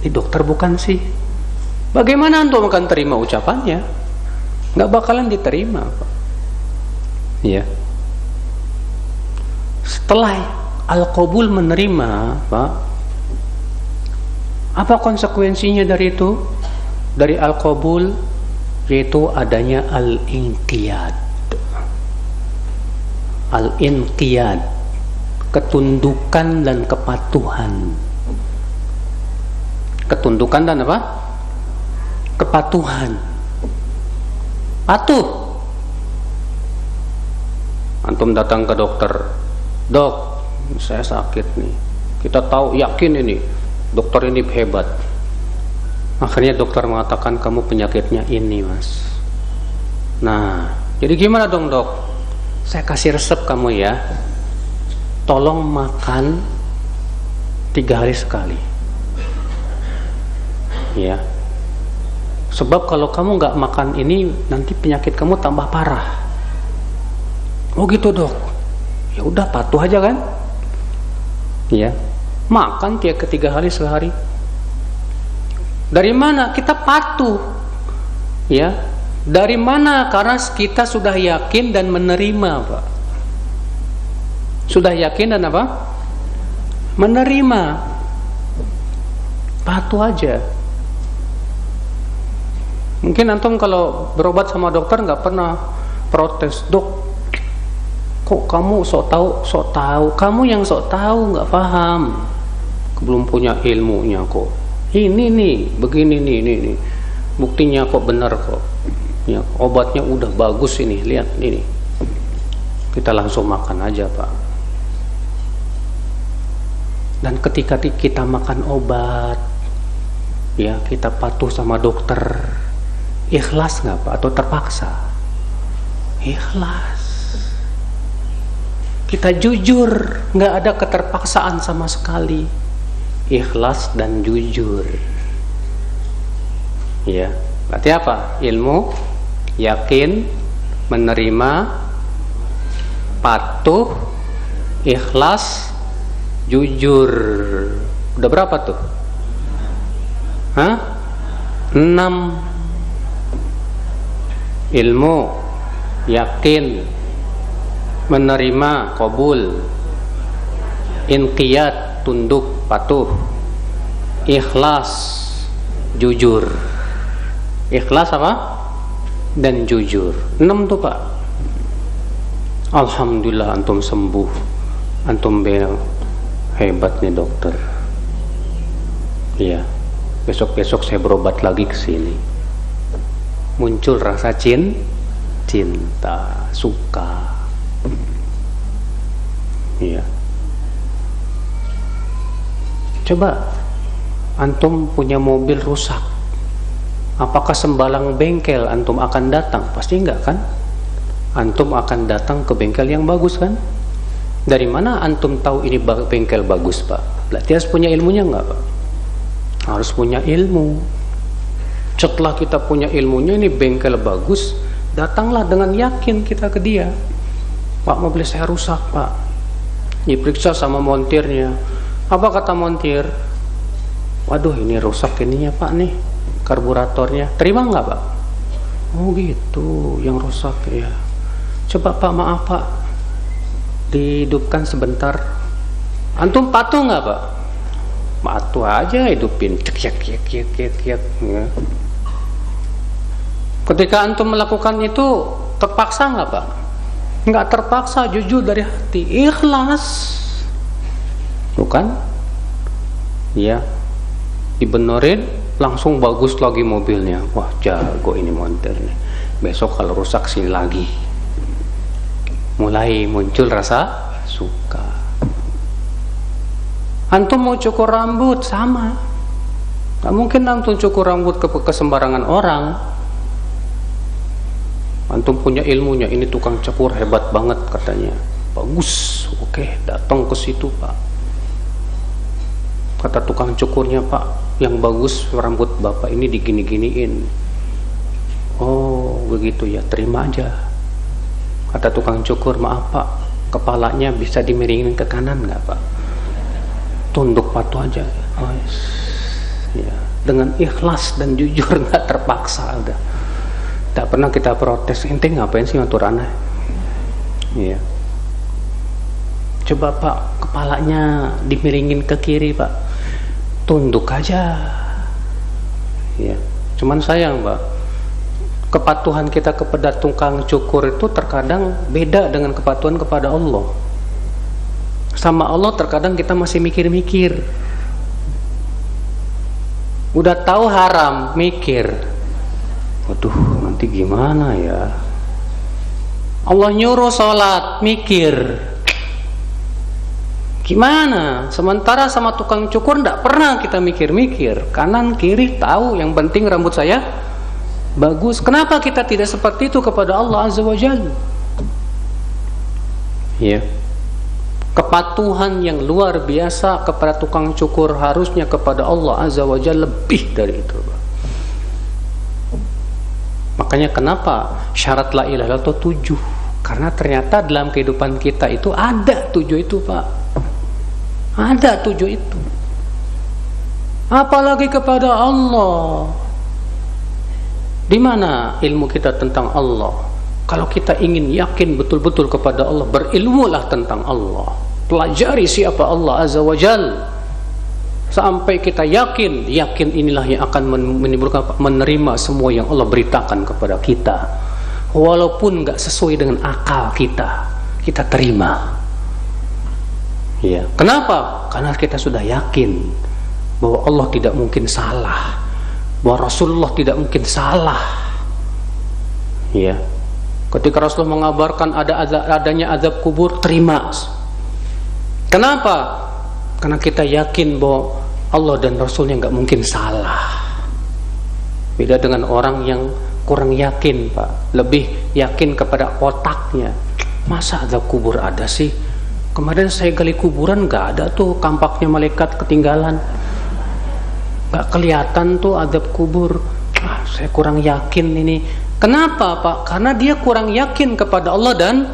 Ini dokter bukan sih? Bagaimana antum akan terima ucapannya? Nggak bakalan diterima, Pak. Ya. Setelah al-qabul menerima, Pak, apa konsekuensinya dari itu? Dari al-qabul, yaitu adanya al-inqiyad. Al-inqiyad, ketundukan dan kepatuhan. Ketundukan dan apa? Kepatuhan. Patuh. Antum datang ke dokter, dok, saya sakit nih. Kita tahu, yakin ini dokter ini hebat. Akhirnya dokter mengatakan kamu penyakitnya ini, mas. Nah, jadi gimana dong dok? Saya kasih resep kamu ya, tolong makan 3 hari sekali, ya. Sebab kalau kamu nggak makan ini, nanti penyakit kamu tambah parah. Oh gitu dok. Ya udah patuh aja kan. Ya, makan tiap 3 hari sehari. Dari mana kita patuh? Ya, dari mana? Karena kita sudah yakin dan menerima, Pak. Sudah yakin dan apa? Menerima. Patuh aja. Mungkin antum kalau berobat sama dokter nggak pernah protes, dok, kok kamu sok tahu, kamu yang sok tahu nggak paham, belum punya ilmunya kok. Ini nih, begini nih, buktinya kok benar kok. Ya, obatnya udah bagus ini, lihat ini. Kita langsung makan aja, Pak. Dan ketika kita makan obat, ya kita patuh sama dokter. Ikhlas nggak, Pak? Atau terpaksa? Ikhlas. Kita jujur, nggak ada keterpaksaan sama sekali. Ikhlas dan jujur. Ya, berarti apa? Ilmu, yakin, menerima, patuh, ikhlas, jujur. Udah berapa tuh? 6. Ilmu, yakin, menerima, qabul, inqiyad, tunduk, patuh, ikhlas, jujur. Ikhlas apa? Dan jujur. 6 tuh, Pak. Alhamdulillah antum sembuh. Antum hebat nih dokter. Iya. Besok-besok saya berobat lagi ke sini. Muncul rasa cinta, suka. Iya. Coba antum punya mobil rusak, apakah sembarang bengkel antum akan datang? Pasti enggak kan? Antum akan datang ke bengkel yang bagus kan? Dari mana antum tahu ini bengkel bagus, Pak? Berarti harus punya ilmunya enggak, Pak? Harus punya ilmu. Setelah kita punya ilmunya, ini bengkel bagus, datanglah dengan yakin kita ke dia. Pak, mobil saya rusak, Pak. Diperiksa sama montirnya. Apa kata montir? Waduh, ini rusak ininya, Pak, nih karburatornya. Terima nggak, Pak? Oh gitu, yang rusak ya. Coba Pak, maaf Pak, dihidupkan sebentar. Antum patuh nggak, Pak? Patuh aja, hidupin. Cek. Ya. Ketika antum melakukan itu terpaksa nggak, Pak? Nggak terpaksa, jujur dari hati, ikhlas, bukan? Ya, dibenerin, langsung bagus lagi mobilnya. Wah, jago ini montir nih. Besok kalau rusak sini lagi. Mulai muncul rasa suka. Antum mau cukur rambut sama. Nggak mungkin antum cukur rambut ke sembarangan orang. Antum punya ilmunya, ini tukang cukur hebat banget katanya, bagus, oke, datang ke situ, Pak. Kata tukang cukurnya, Pak, yang bagus rambut bapak ini digini-giniin. Oh begitu ya, terima aja. Kata tukang cukur, maaf Pak, kepalanya bisa dimiringin ke kanan nggak, Pak? Tunduk, patuh aja. Oh, yes. Ya, dengan ikhlas dan jujur, nggak terpaksa, udah. Tak pernah kita protes, ente ngapain sih ngatur aneh? Iya. Coba Pak, kepalanya dimiringin ke kiri, Pak. Tunduk aja. Iya. Cuman sayang, Pak, kepatuhan kita kepada tukang cukur itu terkadang beda dengan kepatuhan kepada Allah. Sama Allah terkadang kita masih mikir-mikir. Udah tahu haram, mikir. Waduh, nanti gimana ya? Allah nyuruh sholat, mikir. Gimana? Sementara sama tukang cukur tidak pernah kita mikir-mikir. Kanan kiri tahu, yang penting rambut saya bagus. Kenapa kita tidak seperti itu kepada Allah Azza wa Jalla? Ya. Kepatuhan yang luar biasa kepada tukang cukur harusnya kepada Allah Azza wa Jalla lebih dari itu. Makanya kenapa syarat la ilaha illallah itu 7? Karena ternyata dalam kehidupan kita itu ada 7 itu, Pak. Ada 7 itu. Apalagi kepada Allah. Di mana ilmu kita tentang Allah? Kalau kita ingin yakin betul-betul kepada Allah, berilmulah tentang Allah. Pelajari siapa Allah Azza wa Jal. Sampai kita yakin inilah yang akan menimbulkan menerima semua yang Allah beritakan kepada kita. Walaupun nggak sesuai dengan akal kita terima. Ya. Kenapa? Karena kita sudah yakin bahwa Allah tidak mungkin salah, bahwa Rasulullah tidak mungkin salah. Ya. Ketika Rasulullah mengabarkan adanya azab kubur, terima. Kenapa? Karena kita yakin bahwa Allah dan Rasulnya nggak mungkin salah. Beda dengan orang yang kurang yakin, Pak. Lebih yakin kepada otaknya. Masa azab kubur ada sih? Kemarin saya gali kuburan nggak ada tuh kampaknya malaikat ketinggalan. Nggak kelihatan tuh azab kubur. Saya kurang yakin ini. Kenapa, Pak? Karena dia kurang yakin kepada Allah dan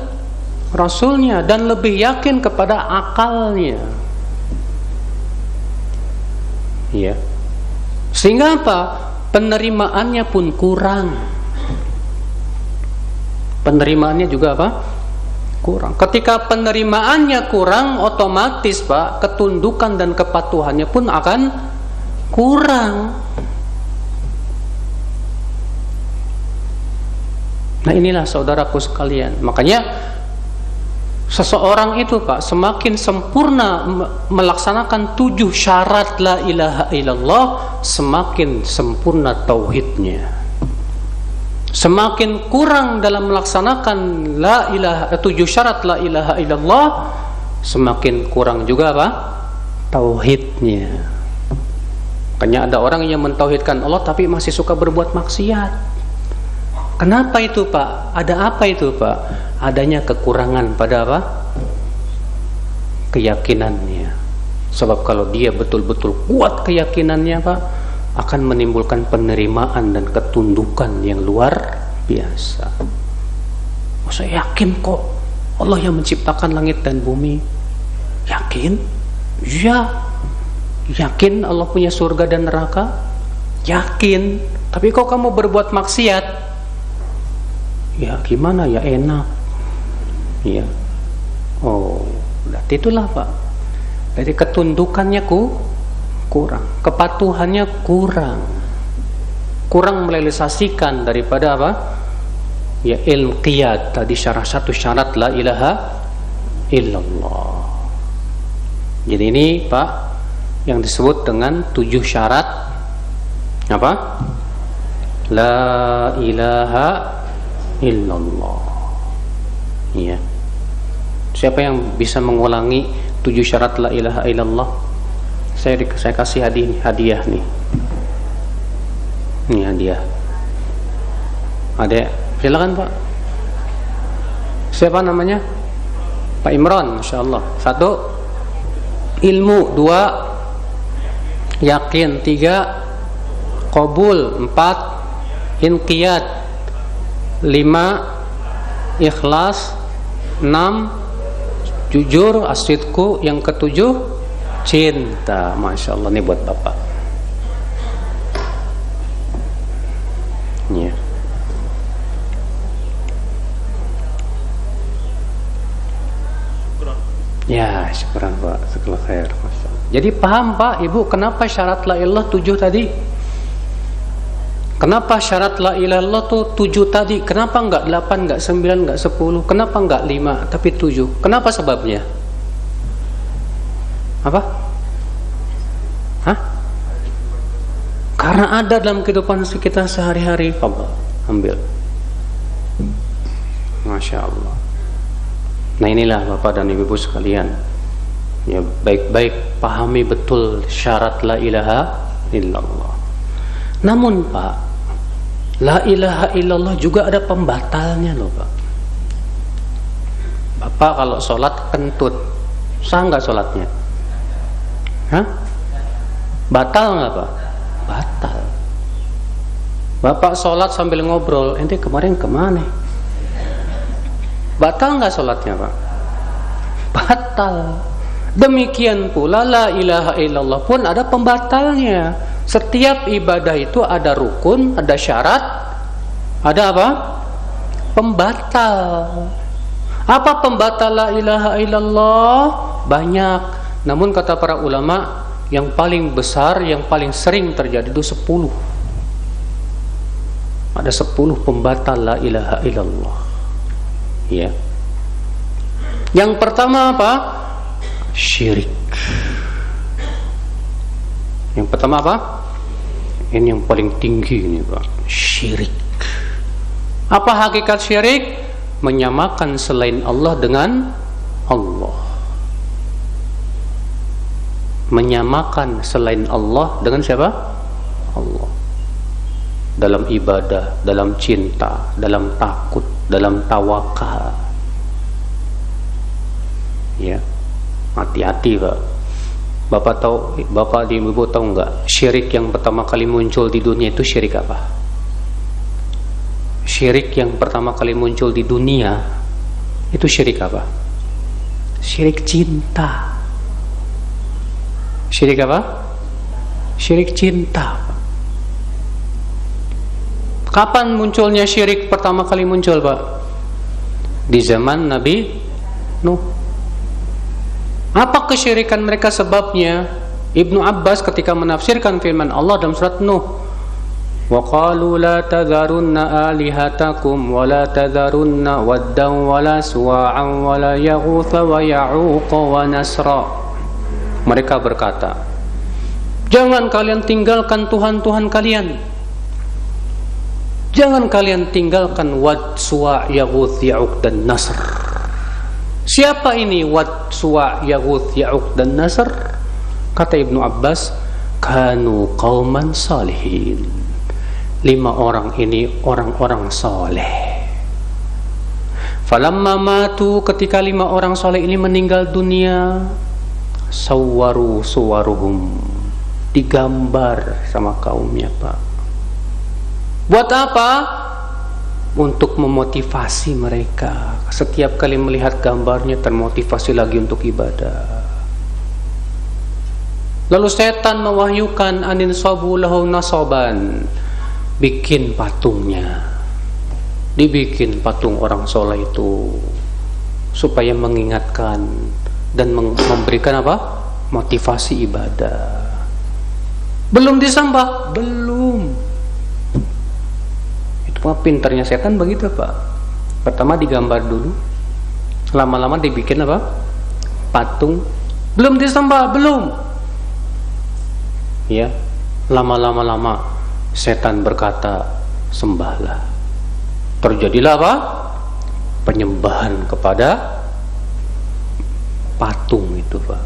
Rasulnya, dan lebih yakin kepada akalnya. Ya. Sehingga apa? Penerimaannya pun kurang. Penerimaannya juga apa? Kurang. Ketika penerimaannya kurang, otomatis, Pak, ketundukan dan kepatuhannya pun akan kurang. Nah, inilah saudaraku sekalian. Makanya seseorang itu, Pak, semakin sempurna melaksanakan 7 syarat la ilaha illallah, semakin sempurna tauhidnya. Semakin kurang dalam melaksanakan 7 syarat la ilaha illallah, semakin kurang juga apa? Tauhidnya. Makanya ada orang yang mentauhidkan Allah tapi masih suka berbuat maksiat. Kenapa itu, Pak? Ada apa itu, Pak? Adanya kekurangan pada apa? Keyakinannya. Sebab kalau dia betul-betul kuat keyakinannya, Pak, akan menimbulkan penerimaan dan ketundukan yang luar biasa. Oh, saya yakin kok Allah yang menciptakan langit dan bumi. Yakin? Ya. Yakin Allah punya surga dan neraka? Yakin. Tapi kok kamu berbuat maksiat? Ya gimana ya, enak. Ya. Oh, berarti itulah, Pak. Jadi ketundukannya kurang, kepatuhannya kurang merealisasikan daripada apa? Ya, ilmu qiyad tadi, satu syarat la ilaha illallah. Jadi ini, Pak, yang disebut dengan 7 syarat apa? La ilaha illallah. Ya. Siapa yang bisa mengulangi 7 syarat la ilaha illallah? Saya kasih hadiah nih. Ini hadiah. Ada, silakan, Pak. Siapa namanya? Pak Imran, Masya Allah. 1, ilmu. 2, yakin. 3, qabul. 4, inqiyad. 5, ikhlas. 6, jujur, asidku. Yang ke-7, cinta. Masya Allah, ini buat Bapak. Ya. Ya, syukuran, Pak. Sekolah khair. Jadi paham, Pak, Ibu, kenapa syarat la ilallah 7 tadi? Kenapa syarat la ilallah tuh 7 tadi? Kenapa enggak 8, enggak 9, enggak 10? Kenapa enggak 5, tapi 7? Kenapa sebabnya? Apa? Hah? Karena ada dalam kehidupan kita sehari-hari. Allah, ambil. Masya Allah. Nah, inilah Bapak dan Ibu sekalian. Ya, baik-baik pahami betul syarat la ilaha illallah. Namun, Pak, la ilaha illallah juga ada pembatalnya loh, Pak. Bapak kalau sholat kentut, sah nggak sholatnya? Hah? Batal nggak, Pak? Batal. Bapak sholat sambil ngobrol, ente kemarin kemana? batal nggak sholatnya Pak? Batal. Demikian pula la ilaha illallah pun ada pembatalnya. Setiap ibadah itu ada rukun, ada syarat, ada apa? Pembatal. Apa pembatal la ilaha illallah? Banyak. Namun kata para ulama, yang paling besar, yang paling sering terjadi itu 10. Ada 10 pembatal la ilaha illallah. Ya. Yang pertama apa? Syirik. Yang pertama apa? Ini yang paling tinggi ini Pak. Syirik. Apa hakikat syirik? Menyamakan selain Allah dengan Allah. Menyamakan selain Allah dengan siapa? Allah. Dalam ibadah, dalam cinta, dalam takut, dalam tawakal. Ya, hati-hati Pak. Bapak tahu, Bapak di Ibu tahu nggak? Syirik yang pertama kali muncul di dunia itu syirik apa? Syirik yang pertama kali muncul di dunia itu syirik apa? Syirik cinta. Syirik apa? Syirik cinta. Kapan munculnya syirik pertama kali muncul Pak? Di zaman Nabi Nuh. Apa kesyirikan mereka sebabnya? Ibnu Abbas ketika menafsirkan firman Allah dalam surat Nuh, wa qalu la tadharunna alihatakum wa la tadharunna waddan wa la suwa'an wa la yaghutha wa ya'uqa wa nasra. Mereka berkata, jangan kalian tinggalkan Tuhan-Tuhan kalian. Jangan kalian tinggalkan Wad, Suwa', Yaghuth, Ya'uq dan Nasr. Siapa ini Wad, Suwa', Yaghuth, Ya'uq dan Nasr? Kata Ibnu Abbas, kanu qauman salihin. 5 orang ini orang-orang soleh. Falamma matu, ketika 5 orang soleh ini meninggal dunia, sawwaru suwaruhum, digambar sama kaumnya Pak. Buat apa? Untuk memotivasi mereka. Setiap kali melihat gambarnya termotivasi lagi untuk ibadah. Lalu setan mewahyukan anin sabu lahu nasoban, bikin patungnya. Dibikin patung orang soleh itu supaya mengingatkan dan memberikan apa? Motivasi ibadah. Belum disembah? Belum. Pintarnya setan begitu Pak. Pertama digambar dulu, lama-lama dibikin apa? Patung. Belum disembah, belum. Ya, lama-lama setan berkata, sembahlah. Terjadilah apa? Penyembahan kepada patung itu Pak.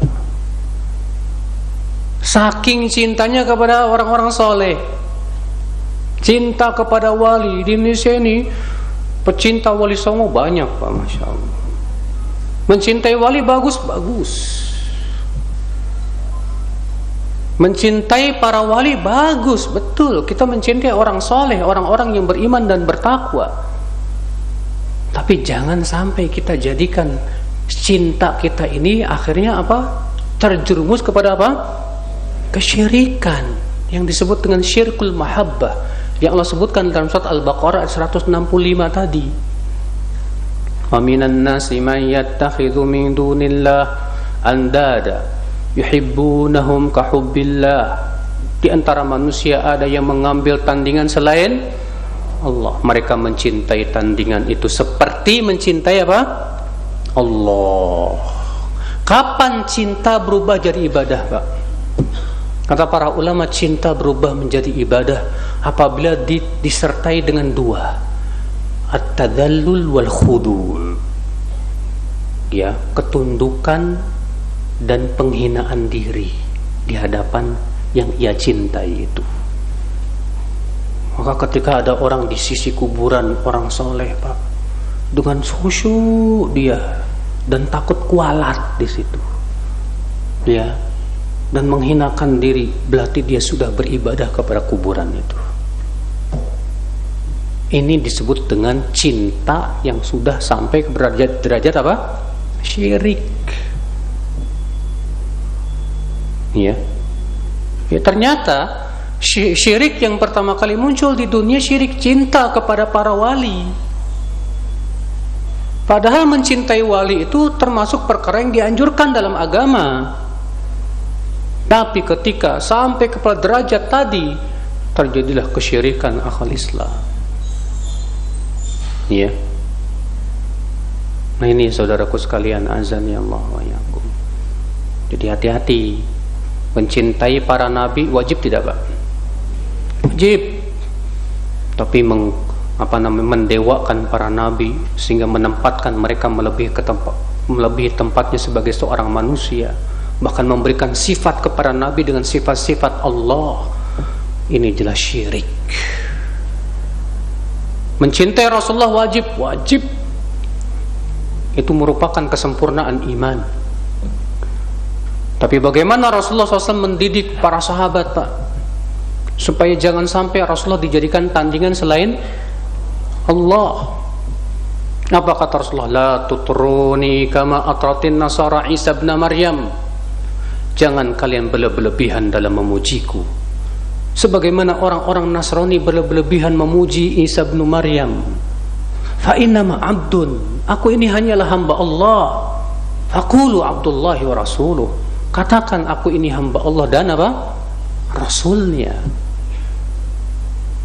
Saking cintanya kepada orang-orang soleh, cinta kepada wali. Di Indonesia ini pecinta wali songo banyak Pak, Masya Allah. Mencintai wali bagus-bagus, mencintai para wali bagus, betul. Kita mencintai orang soleh, orang-orang yang beriman dan bertakwa. Tapi jangan sampai kita jadikan cinta kita ini akhirnya apa? Terjerumus kepada apa? Kesyirikan yang disebut dengan syirkul mahabbah, yang Allah sebutkan dalam surat Al-Baqarah 165 tadi. Wa minan nasi man yattakhidhu min dunillah andada yuhibbunahum ka hubbillah. Di antara manusia ada yang mengambil tandingan selain Allah. Mereka mencintai tandingan itu seperti mencintai apa? Allah. Kapan cinta berubah jadi ibadah Pak? Kata para ulama, cinta berubah menjadi ibadah apabila disertai dengan 2, at-tadallul wal khudul. Ya, ketundukan dan penghinaan diri di hadapan yang ia cintai itu. Maka ketika ada orang di sisi kuburan orang soleh Pak, dengan khusyuk dia dan takut kualat di situ, ya, dan menghinakan diri, berarti dia sudah beribadah kepada kuburan itu. Ini disebut dengan cinta yang sudah sampai ke derajat apa? Syirik. Ya. Ya, ternyata syirik yang pertama kali muncul di dunia syirik cinta kepada para wali. Padahal mencintai wali itu termasuk perkara yang dianjurkan dalam agama. Tapi ketika sampai kepada derajat tadi, terjadilah kesyirikan akhal Islam. Ya. Nah ini saudaraku sekalian, azan ya Allah wa yakum. Jadi hati-hati. Mencintai para nabi wajib tidak, Pak? Wajib. Tapi mendewakan para nabi sehingga menempatkan mereka melebihi tempatnya sebagai seorang manusia, bahkan memberikan sifat kepada nabi dengan sifat-sifat Allah, ini jelas syirik. Mencintai Rasulullah wajib. Itu merupakan kesempurnaan iman. Tapi bagaimana Rasulullah SAW mendidik para sahabat, Pak, supaya jangan sampai Rasulullah dijadikan tandingan selain Allah. Apa kata Rasulullah? La tutruni kama atratin nasara Isa ibn Maryam. Jangan kalian berlebihan dalam memujiku sebagaimana orang-orang Nasrani berlebihan memuji Isa ibn Maryam. Fa innama abdun, aku ini hanyalah hamba Allah. Faqulu abdullahi wa rasuluh, katakan aku ini hamba Allah dan apa? Rasulnya.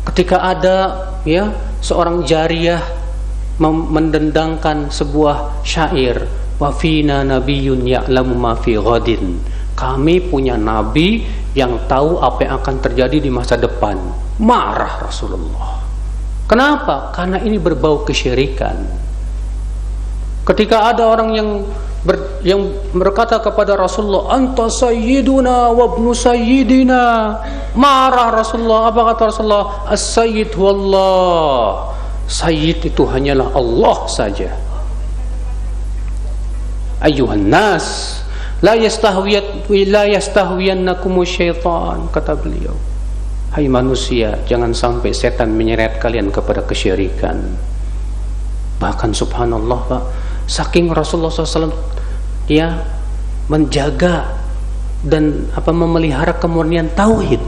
Ketika ada seorang jariyah mendendangkan sebuah syair, wa fina nabiyyun ya'lamu ma fi ghadin, kami punya nabi yang tahu apa yang akan terjadi di masa depan. Marah Rasulullah. Kenapa? Karena ini berbau kesyirikan. Ketika ada orang yang berkata kepada Rasulullah, anta sayyiduna wa ibnu sayyidina, marah Rasulullah. Apa kata Rasulullah? As-sayyid wallah, sayyid itu hanyalah Allah saja. Ayuhan nas, la yastahwiyannakum syaitan, kata beliau. Hai manusia, jangan sampai setan menyeret kalian kepada kesyirikan. Bahkan subhanallah, Pak, saking Rasulullah SAW menjaga dan memelihara kemurnian tauhid,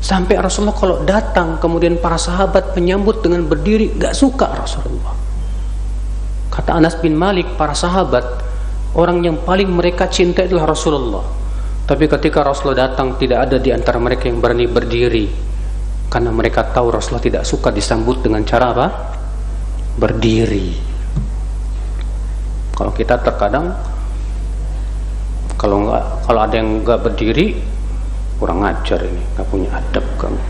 sampai Rasulullah kalau datang kemudian para sahabat menyambut dengan berdiri, gak suka Rasulullah. Kata Anas bin Malik, para sahabat orang yang paling mereka cinta adalah Rasulullah. Tapi ketika Rasulullah datang, tidak ada di antara mereka yang berani berdiri, karena mereka tahu Rasulullah tidak suka disambut dengan cara apa? Berdiri. Kalau kita terkadang kalau ada yang nggak berdiri, kurang ajar ini, nggak punya adab kamu.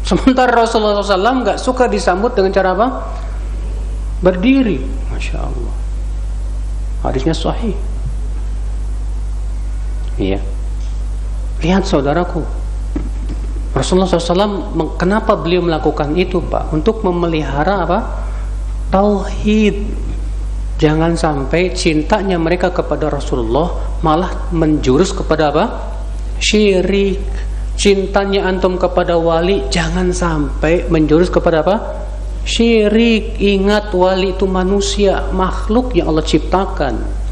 Sementara Rasulullah SAW nggak suka disambut dengan cara apa? Berdiri. Masya Allah. Hadisnya sahih. Iya. Lihat saudaraku, Rasulullah SAW, kenapa beliau melakukan itu, Pak? Untuk memelihara apa? Tauhid. Jangan sampai cintanya mereka kepada Rasulullah malah menjurus kepada apa? Syirik. Cintanya antum kepada wali jangan sampai menjurus kepada apa? Syirik. Ingat, wali itu manusia, makhluk yang Allah ciptakan.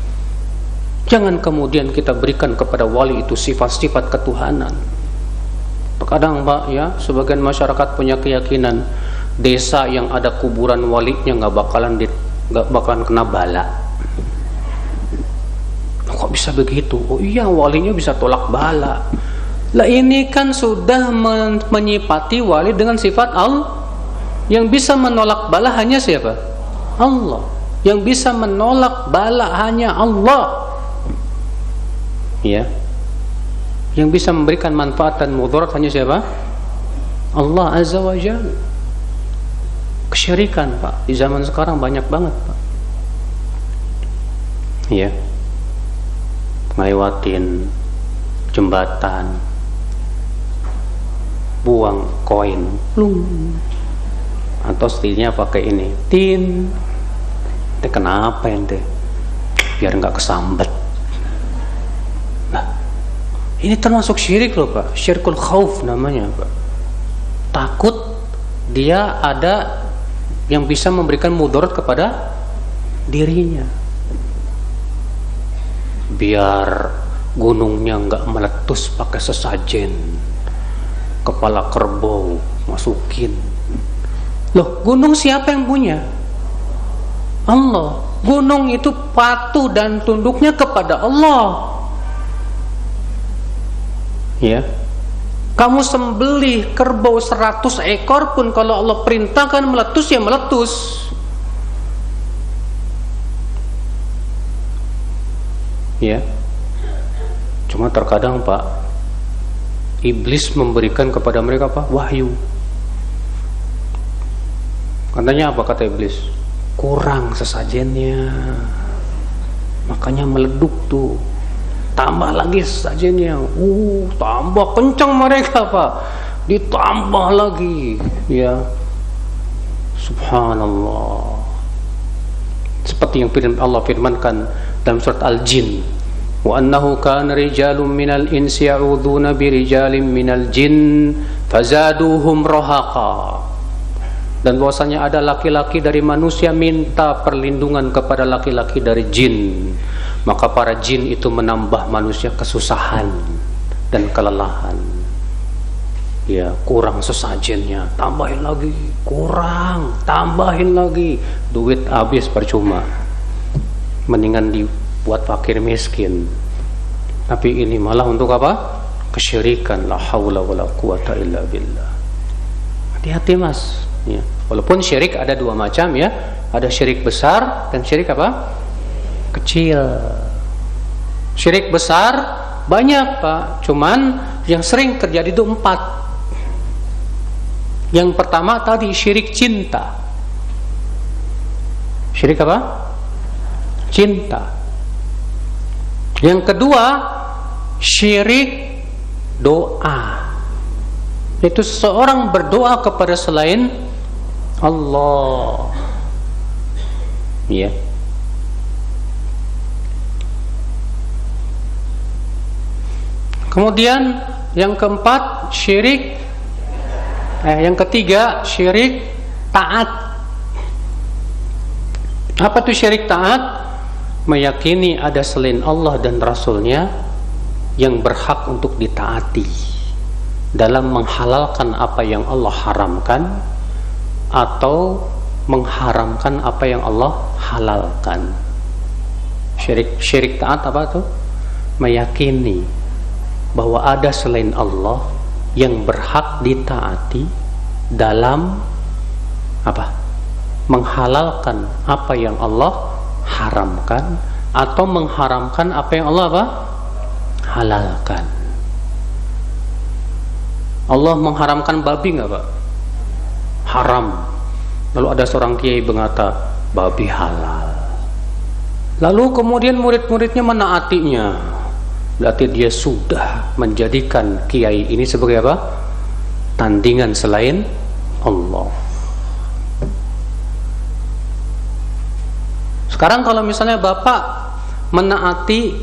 Jangan kemudian kita berikan kepada wali itu sifat-sifat ketuhanan. Terkadang, Pak, sebagian masyarakat punya keyakinan desa yang ada kuburan walinya nggak bakalan kena bala. Kok bisa begitu? Oh iya, walinya bisa tolak bala. Lah ini kan sudah menyifati wali dengan sifat Allah. Yang bisa menolak bala hanya siapa? Allah. Yang bisa menolak bala hanya Allah. Ya. Yang bisa memberikan manfaat dan mudarat hanya siapa? Allah Azza wa Jalla. Kesyirikan, Pak, di zaman sekarang banyak banget, Pak. Ya. Ngelewatin jembatan, buang koin, plung. Atau setelahnya pakai ini, tin. Kenapa ente? Biar nggak kesambet. Nah, ini termasuk syirik loh, Pak. Syirkul khauf namanya, Pak. takut dia ada yang bisa memberikan mudarat kepada dirinya. Biar gunungnya nggak meletus pakai sesajen, kepala kerbau masukin. Loh, gunung siapa yang punya? Allah. Gunung itu patuh dan tunduknya kepada Allah. Ya. Kamu sembelih kerbau 100 ekor pun kalau Allah perintahkan meletus ya meletus. Ya. Cuma terkadang Pak, iblis memberikan kepada mereka apa? Wahyu. Katanya apa kata iblis? Kurang sesajennya, makanya meleduk tuh. Tambah lagi sesajennya, tambah kencang mereka Pak, ditambah lagi, ya. Subhanallah. Seperti yang Allah firmankan dalam surat Al-Jin, wa annahu kana rijalun minal insi ya'udzuuna birijalin minal jin fazaduhum rahaqa. Dan bahwasanya ada laki-laki dari manusia minta perlindungan kepada laki-laki dari jin, maka para jin itu menambah manusia kesusahan dan kelelahan. Ya, kurang sesajennya, tambahin lagi, kurang, tambahin lagi, duit habis percuma. Mendingan dibuat fakir miskin. Tapi ini malah untuk apa? Kesyirikan. La haula wala quwata illa billah. Hati-hati Mas. Ya. Walaupun syirik ada dua macam ya, ada syirik besar dan syirik apa? Kecil. Syirik besar banyak Pak, cuman yang sering terjadi itu 4. Yang pertama tadi syirik cinta. Syirik apa? Cinta. Yang kedua syirik doa. Itu seseorang berdoa kepada selain Allah. Ya. Kemudian yang keempat syirik yang ketiga syirik taat. Apa itu syirik taat? Meyakini ada selain Allah dan Rasulnya yang berhak untuk ditaati dalam menghalalkan apa yang Allah haramkan atau mengharamkan apa yang Allah halalkan. Syirik taat apa itu? Meyakini bahwa ada selain Allah yang berhak ditaati dalam apa? Menghalalkan apa yang Allah haramkan atau mengharamkan apa yang Allah apa? Halalkan. Allah mengharamkan babi nggak Pak? Haram. Lalu ada seorang kiai berkata babi halal. Lalu kemudian murid-muridnya menaatinya. Berarti dia sudah menjadikan kiai ini sebagai apa? Tandingan selain Allah. Sekarang kalau misalnya Bapak menaati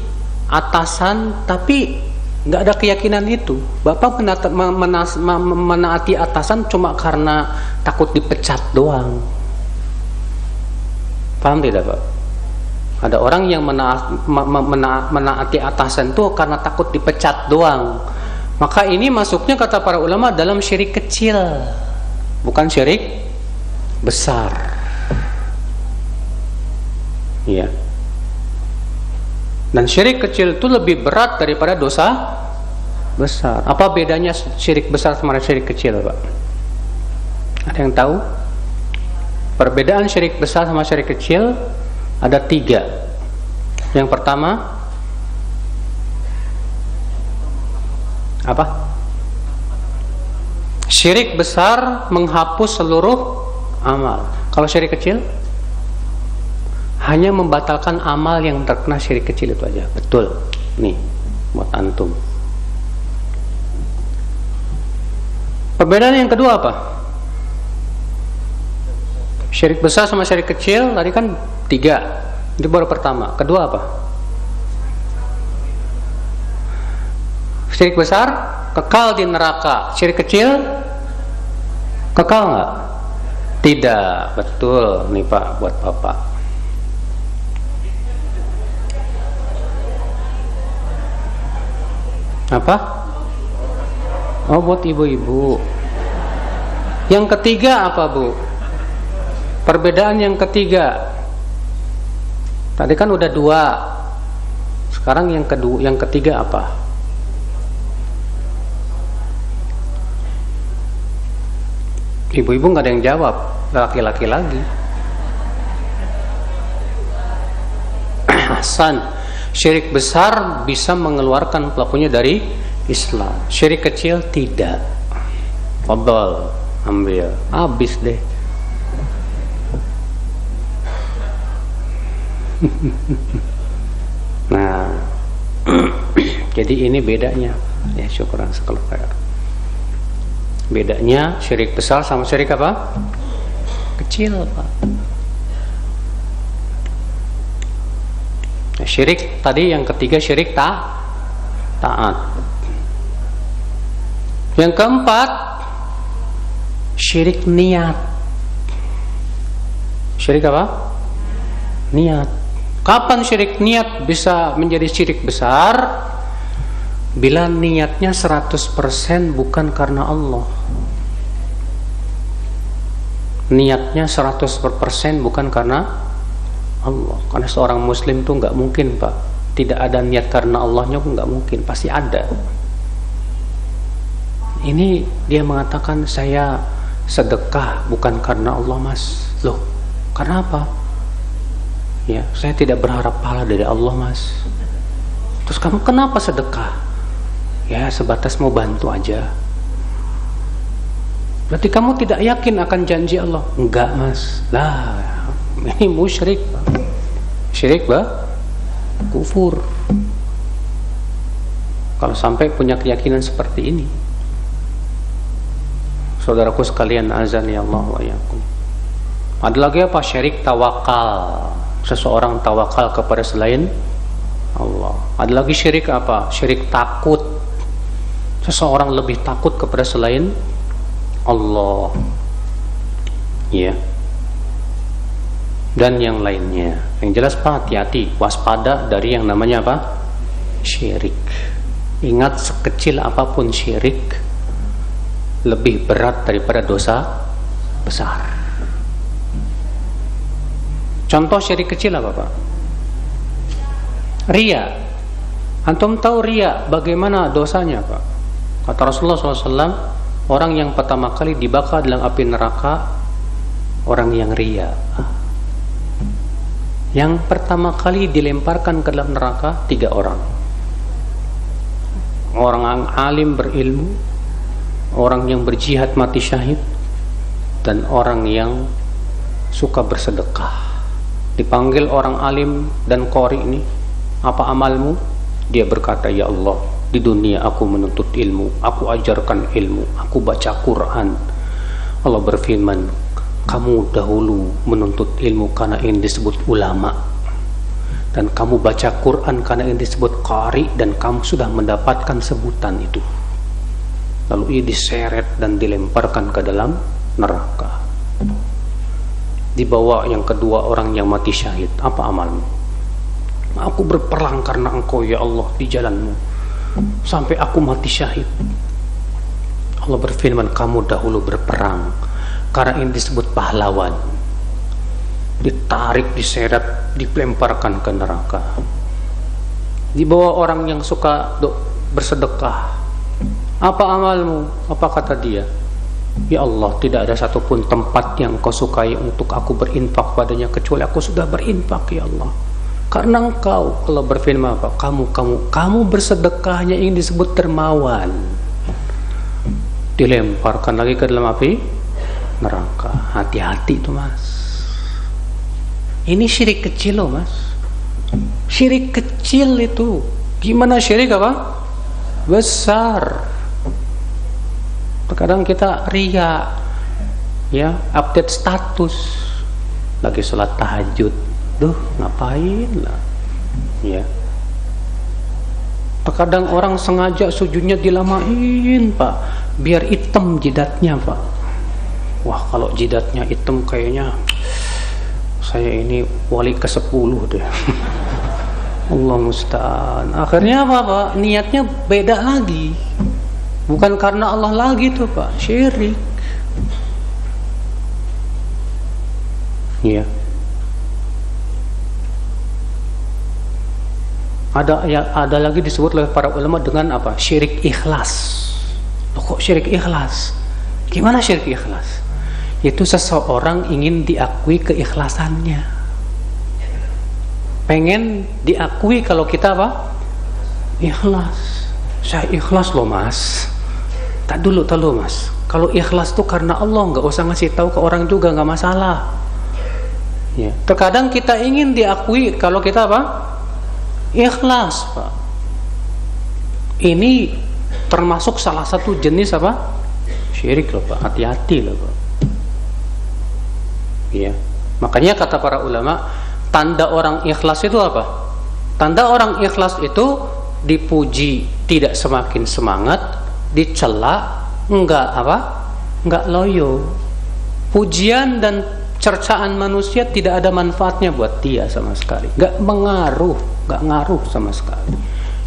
atasan tapi nggak ada keyakinan itu, Bapak menaati atasan cuma karena takut dipecat doang. Paham tidak Pak? Ada orang yang menaati atasan itu karena takut dipecat doang. Maka ini masuknya kata para ulama dalam syirik kecil, bukan syirik besar. Ya. Dan syirik kecil itu lebih berat daripada dosa besar. Apa bedanya syirik besar sama syirik kecil Pak? Ada yang tahu? Perbedaan syirik besar sama syirik kecil ada 3. Yang pertama apa? Syirik besar menghapus seluruh amal. Kalau syirik kecil hanya membatalkan amal yang terkena syirik kecil itu aja. Betul. Nih, buat antum. Perbedaan yang kedua apa? Syirik besar sama syirik kecil tadi kan 3. Itu baru pertama. Kedua apa? Syirik besar kekal di neraka. Syirik kecil Kekal nggak? Tidak. Betul nih Pak, buat Bapak. Apa? Oh, buat ibu-ibu. Yang ketiga apa, Bu? Perbedaan yang ketiga. Tadi kan udah 2. Sekarang yang kedua, yang ketiga apa? Ibu-ibu nggak ada yang jawab, laki-laki lagi. Hasan, syirik besar bisa mengeluarkan pelakunya dari Islam. Syirik kecil tidak. Fadhal, ambil, habis deh. Nah, jadi ini bedanya. Ya, syukuran sekali. Bedanya syirik besar sama syirik apa? Kecil, Pak. Nah, syirik tadi yang ketiga syirik taat. Yang keempat syirik niat. Syirik apa? Niat. Kapan syirik niat bisa menjadi syirik besar? Bila niatnya 100% bukan karena Allah. Niatnya 100% bukan karena Allah. Karena seorang muslim tuh nggak mungkin, Pak, tidak ada niat karena Allahnya pun nggak mungkin, pasti ada. Ini dia mengatakan saya sedekah bukan karena Allah, Mas. Loh, karena apa? Ya, saya tidak berharap pahala dari Allah, Mas. Terus kamu kenapa sedekah? Ya, sebatas mau bantu aja. Berarti kamu tidak yakin akan janji Allah? Enggak, Mas. Lah, ini musyrik. Syirik, kufur. Kalau sampai punya keyakinan seperti ini. Saudaraku sekalian, azan ya Allah wa yakum. Ada lagi apa? Syirik tawakal. Seseorang tawakal kepada selain Allah. Ada lagi syirik apa? Syirik takut. Seseorang lebih takut kepada selain Allah. Ya. Dan yang lainnya. Yang jelas Pak, hati-hati, waspada dari yang namanya apa? Syirik. Ingat, sekecil apapun syirik lebih berat daripada dosa besar. Contoh syirik kecil apa, Pak? Ria. Antum tahu ria bagaimana dosanya, Pak? Kata Rasulullah SAW, orang yang pertama kali dibakar dalam api neraka, orang yang ria. Yang pertama kali dilemparkan ke dalam neraka 3 orang. Orang yang alim berilmu, orang yang berjihad mati syahid, dan orang yang suka bersedekah. Dipanggil orang alim dan qori ini, apa amalmu? Dia berkata, ya Allah, di dunia aku menuntut ilmu, aku ajarkan ilmu, aku baca Quran. Allah berfirman, kamu dahulu menuntut ilmu karena ini disebut ulama, dan kamu baca Quran karena ini disebut qari, dan kamu sudah mendapatkan sebutan itu. Lalu ia diseret dan dilemparkan ke dalam neraka. Dibawa yang kedua, orang yang mati syahid. Apa amalmu? Aku berperang karena engkau ya Allah di jalanmu sampai aku mati syahid. Allah berfirman, kamu dahulu berperang karena ini disebut pahlawan. Ditarik, diseret, dilemparkan ke neraka. Dibawa orang yang suka bersedekah. Apa amalmu? Apa kata dia? Ya Allah, tidak ada satupun tempat yang kau sukai untuk aku berinfak padanya kecuali aku sudah berinfak ya Allah. Karena engkau, Allah berfirman apa? Kamu bersedekahnya ini disebut dermawan. Dilemparkan lagi ke dalam api neraka. Hati-hati itu, Mas. Ini syirik kecil loh, Mas. Syirik kecil itu. Gimana syirik apa? Besar. Terkadang kita ria, ya, update status, lagi sholat tahajud, duh ngapain lah, ya. Terkadang orang sengaja sujudnya dilamain, Pak, biar hitam jidatnya, Pak. wah kalau jidatnya hitam kayaknya saya ini wali ke-10 deh. Allah musta'an. Akhirnya apa Pak? Niatnya beda lagi. Bukan karena Allah lagi tuh Pak, syirik. Iya. Ada lagi disebut oleh para ulama dengan apa? Syirik ikhlas. Loh, kok syirik ikhlas? Gimana syirik ikhlas? Itu seseorang ingin diakui keikhlasannya. Pengen diakui kalau kita apa? Ikhlas. Saya ikhlas loh Mas. Tak dulu Mas. Kalau ikhlas tuh karena Allah, nggak usah ngasih tahu ke orang juga, nggak masalah. Ya. Terkadang kita ingin diakui kalau kita apa? Ikhlas Pak. Ini termasuk salah satu jenis apa? Syirik loh Pak. Hati-hati loh Pak. Ya. Makanya kata para ulama, tanda orang ikhlas itu apa? Tanda orang ikhlas itu dipuji tidak semakin semangat, dicela enggak apa? Enggak loyo. Pujian dan cercaan manusia tidak ada manfaatnya buat dia sama sekali. Enggak ngaruh sama sekali.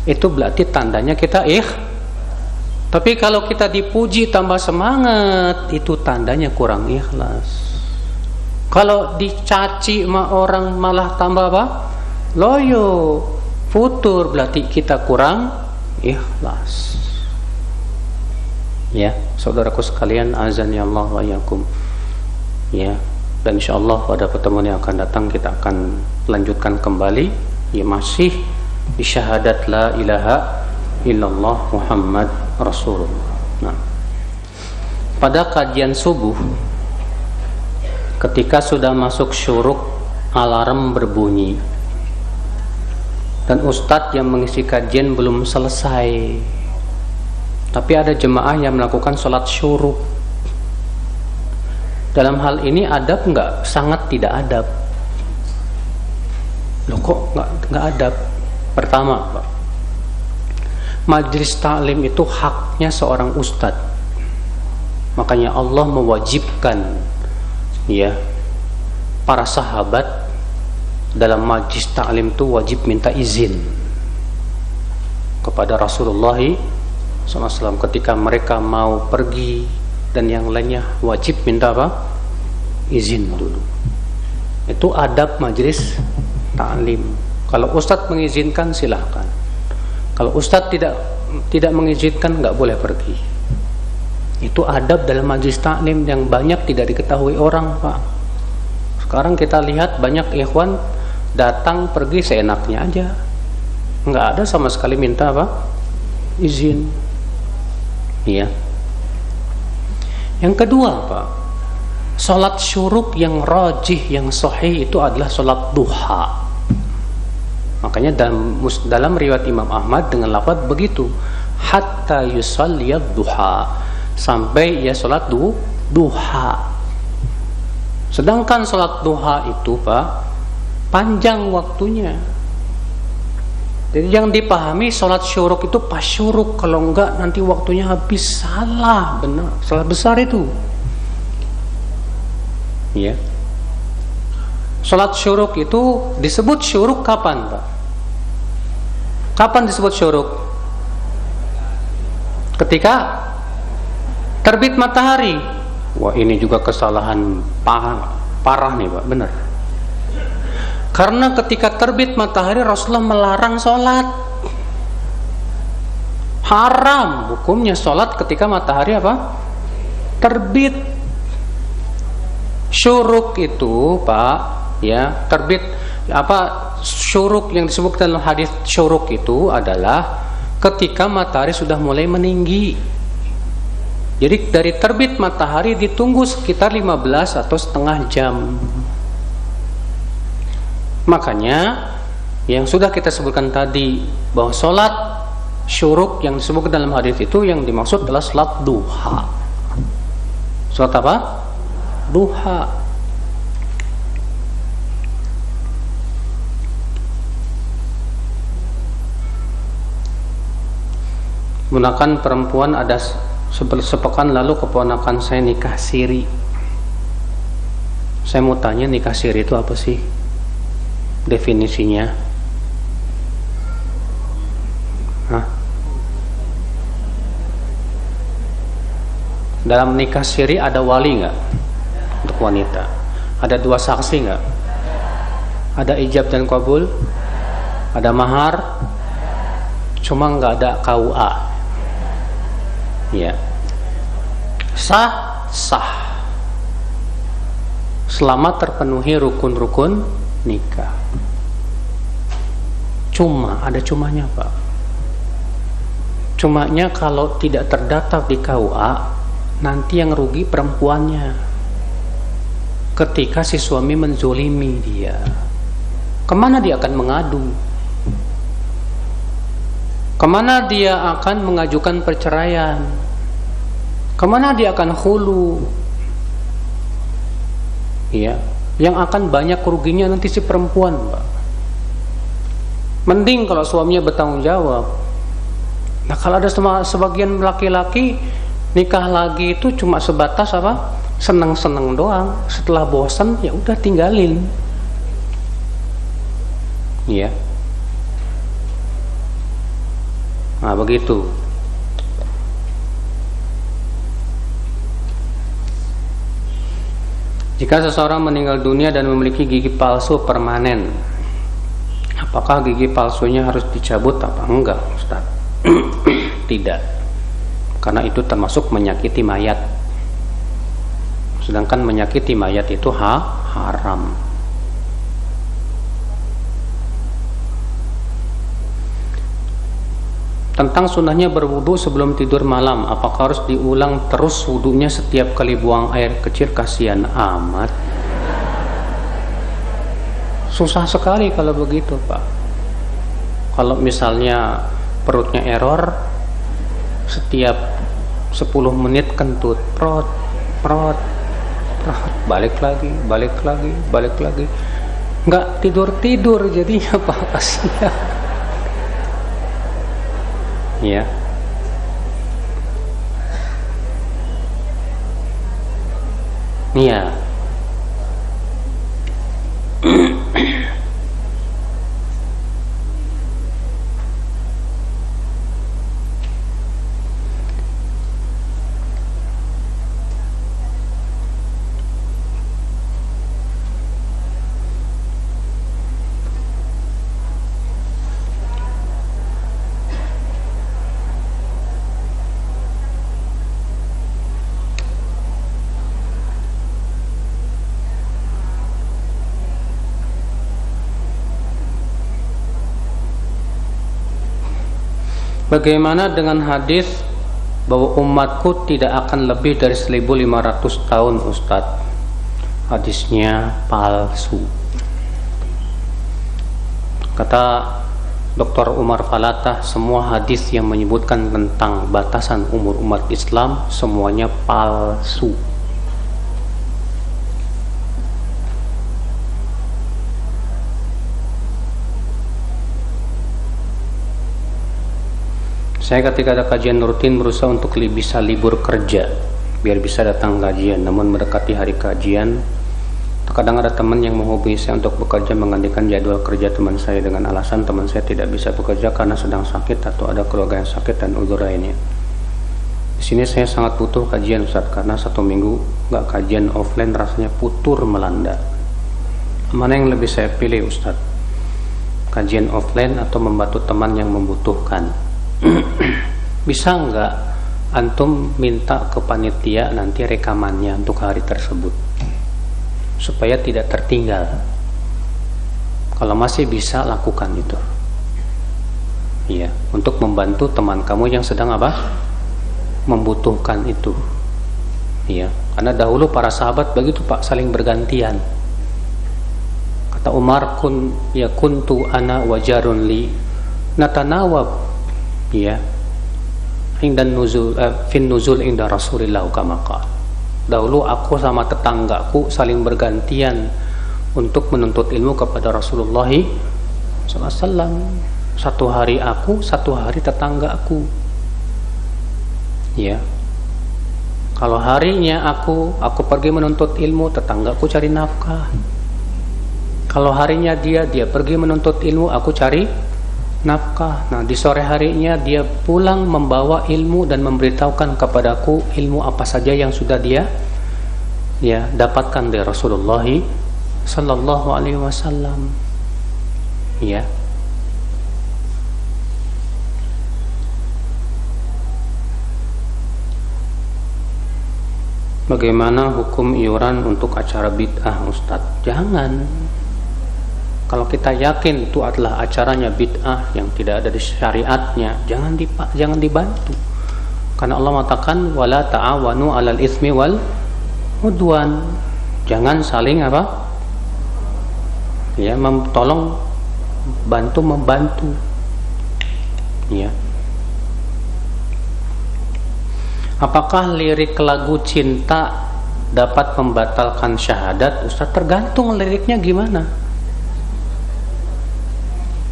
Itu berarti tandanya kita Tapi kalau kita dipuji tambah semangat, itu tandanya kurang ikhlas. Kalau dicaci sama orang malah tambah apa? Loyo, futur, berarti kita kurang ikhlas. Ya, saudaraku sekalian, azan ya Allah wa yakum. Ya, dan insyaallah pada pertemuan yang akan datang kita akan lanjutkan kembali, ya masih di syahadat la ilaha illallah Muhammad Rasulullah. Nah, pada kajian subuh ketika sudah masuk syuruk, alarm berbunyi dan ustadz yang mengisi kajian belum selesai, tapi ada jemaah yang melakukan sholat syuruk. Dalam hal ini adab enggak? Sangat tidak adab. Loh kok enggak adab? Pertama Pak, majelis taklim itu haknya seorang ustadz. Makanya Allah mewajibkan ya para sahabat dalam majlis taklim itu wajib minta izin kepada Rasulullah SAW ketika mereka mau pergi, dan yang lainnya wajib minta apa? Izin dulu. Itu adab majlis taklim. Kalau ustadz mengizinkan silahkan. Kalau ustadz tidak mengizinkan nggak boleh pergi. Itu adab dalam majlis taklim yang banyak tidak diketahui orang Pak. Sekarang kita lihat banyak ikhwan datang pergi seenaknya aja, nggak ada sama sekali minta apa? Izin. Iya. Yang kedua Pak, sholat syuruk yang rajih, yang sahih itu adalah sholat duha. Makanya dalam riwayat Imam Ahmad dengan lafaz begitu, hatta yusalliyad duha, sampai ya sholat duha. Sedangkan sholat duha itu Pak panjang waktunya. Jadi jangan dipahami sholat syuruk itu pas syuruk, kalau enggak nanti waktunya habis. Salah, benar, salah besar itu. Ya. Sholat syuruk itu disebut syuruk kapan Pak? Kapan disebut syuruk? Ketika terbit matahari. Wah, ini juga kesalahan parah nih Pak, benar. Karena ketika terbit matahari Rasulullah melarang sholat. Haram hukumnya sholat ketika matahari apa? Terbit. Syuruk itu Pak, ya, terbit apa? Syuruk yang disebut dalam hadis syuruk itu adalah ketika matahari sudah mulai meninggi. Jadi dari terbit matahari ditunggu sekitar 15 atau setengah jam. Makanya yang sudah kita sebutkan tadi bahwa sholat syuruk yang disebut dalam hadis itu yang dimaksud adalah sholat duha. Sholat apa? Duha. Menggunakan perempuan, ada sepekan lalu keponakan saya nikah siri. Saya mau tanya, nikah siri itu apa sih definisinya? Hah? Dalam nikah siri ada wali nggak untuk wanita? Ada 2 saksi nggak? Ada ijab dan kabul? Ada mahar? Cuma nggak ada KUA. Ya. Sah selama terpenuhi rukun-rukun nikah. Cuma ada cumanya, Pak. Cumanya kalau tidak terdaftar di KUA, nanti yang rugi perempuannya. Ketika si suami menzolimi dia, kemana dia akan mengadu? Kemana dia akan mengajukan perceraian? Kemana dia akan khulu? Ya, yang akan banyak ruginya nanti si perempuan, Pak. Mending kalau suaminya bertanggung jawab. Nah, kalau ada sebagian laki-laki nikah lagi itu cuma sebatas apa? Seneng-seneng doang. Setelah bosan ya udah tinggalin. Ya. Nah, begitu. Jika seseorang meninggal dunia dan memiliki gigi palsu permanen, apakah gigi palsunya harus dicabut apa enggak, Ustaz? Tidak. Karena itu termasuk menyakiti mayat. Sedangkan menyakiti mayat itu haram. Tentang sunnahnya berwudu sebelum tidur malam, apakah harus diulang terus wudunya setiap kali buang air kecil? Kasihan amat. Susah sekali kalau begitu, Pak. Kalau misalnya perutnya error, setiap 10 menit kentut, prot, balik lagi, nggak tidur jadinya, Pak. Kasihan. Ya. Iya. Bagaimana dengan hadis bahwa umatku tidak akan lebih dari 1500 tahun, Ustadz? Hadisnya palsu. Kata Dr. Umar Falatah, semua hadis yang menyebutkan tentang batasan umur umat Islam semuanya palsu. Saya ketika ada kajian rutin berusaha untuk bisa libur kerja biar bisa datang kajian. Namun mendekati hari kajian, terkadang ada teman yang menghubungi saya untuk bekerja menggantikan jadwal kerja teman saya dengan alasan teman saya tidak bisa bekerja karena sedang sakit atau ada keluarga yang sakit dan uzur lainnya. Di sini saya sangat butuh kajian, Ustaz, karena 1 minggu nggak kajian offline rasanya putur melanda. Mana yang lebih saya pilih, Ustaz? Kajian offline atau membantu teman yang membutuhkan? Bisa nggak antum minta ke panitia nanti rekamannya untuk hari tersebut supaya tidak tertinggal? Kalau masih bisa, lakukan itu. Iya, untuk membantu teman kamu yang sedang apa? Membutuhkan itu. Iya, karena dahulu para sahabat begitu, Pak, saling bergantian. Kata Umar, kuntu ana wajarun li natanawab. Ya, indan nuzul fin nuzul inda Rasulillah kama qala. Dahulu aku sama tetanggaku saling bergantian untuk menuntut ilmu kepada Rasulullah SAW. 1 hari aku, 1 hari tetanggaku. Ya. Kalau harinya aku pergi menuntut ilmu, tetanggaku cari nafkah. Kalau harinya dia pergi menuntut ilmu, aku cari nafkah. Nah, di sore harinya dia pulang membawa ilmu dan memberitahukan kepadaku ilmu apa saja yang sudah dia dapatkan dari Rasulullah sallallahu alaihi wasallam. Ya. Bagaimana hukum iuran untuk acara bid'ah, Ustadz? Jangan. Kalau kita yakin itu adalah acaranya bid'ah yang tidak ada di syariatnya, jangan dibantu. Karena Allah mengatakan wala ta'awanu 'alal itsmi wal udwan. Jangan saling tolong bantu membantu. Ya. Apakah lirik lagu cinta dapat membatalkan syahadat? Ustaz, tergantung liriknya gimana.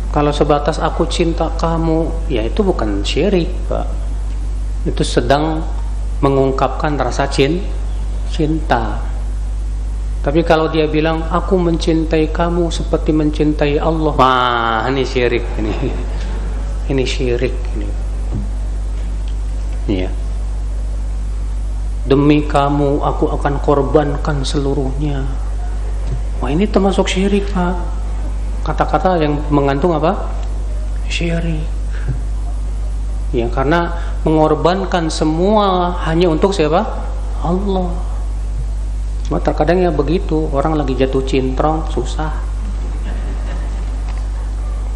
Kalau sebatas aku cinta kamu, ya itu bukan syirik, Pak. Itu sedang mengungkapkan rasa cinta. Tapi kalau dia bilang aku mencintai kamu seperti mencintai Allah, wah, ini syirik ini. Ini syirik ini. Iya. Demi kamu aku akan korbankan seluruhnya. Wah, ini termasuk syirik, Pak. Kata-kata yang mengandung syirik. Ya, karena mengorbankan semua hanya untuk siapa? Allah. Cuma terkadang ya begitu, orang lagi jatuh cintrong, susah.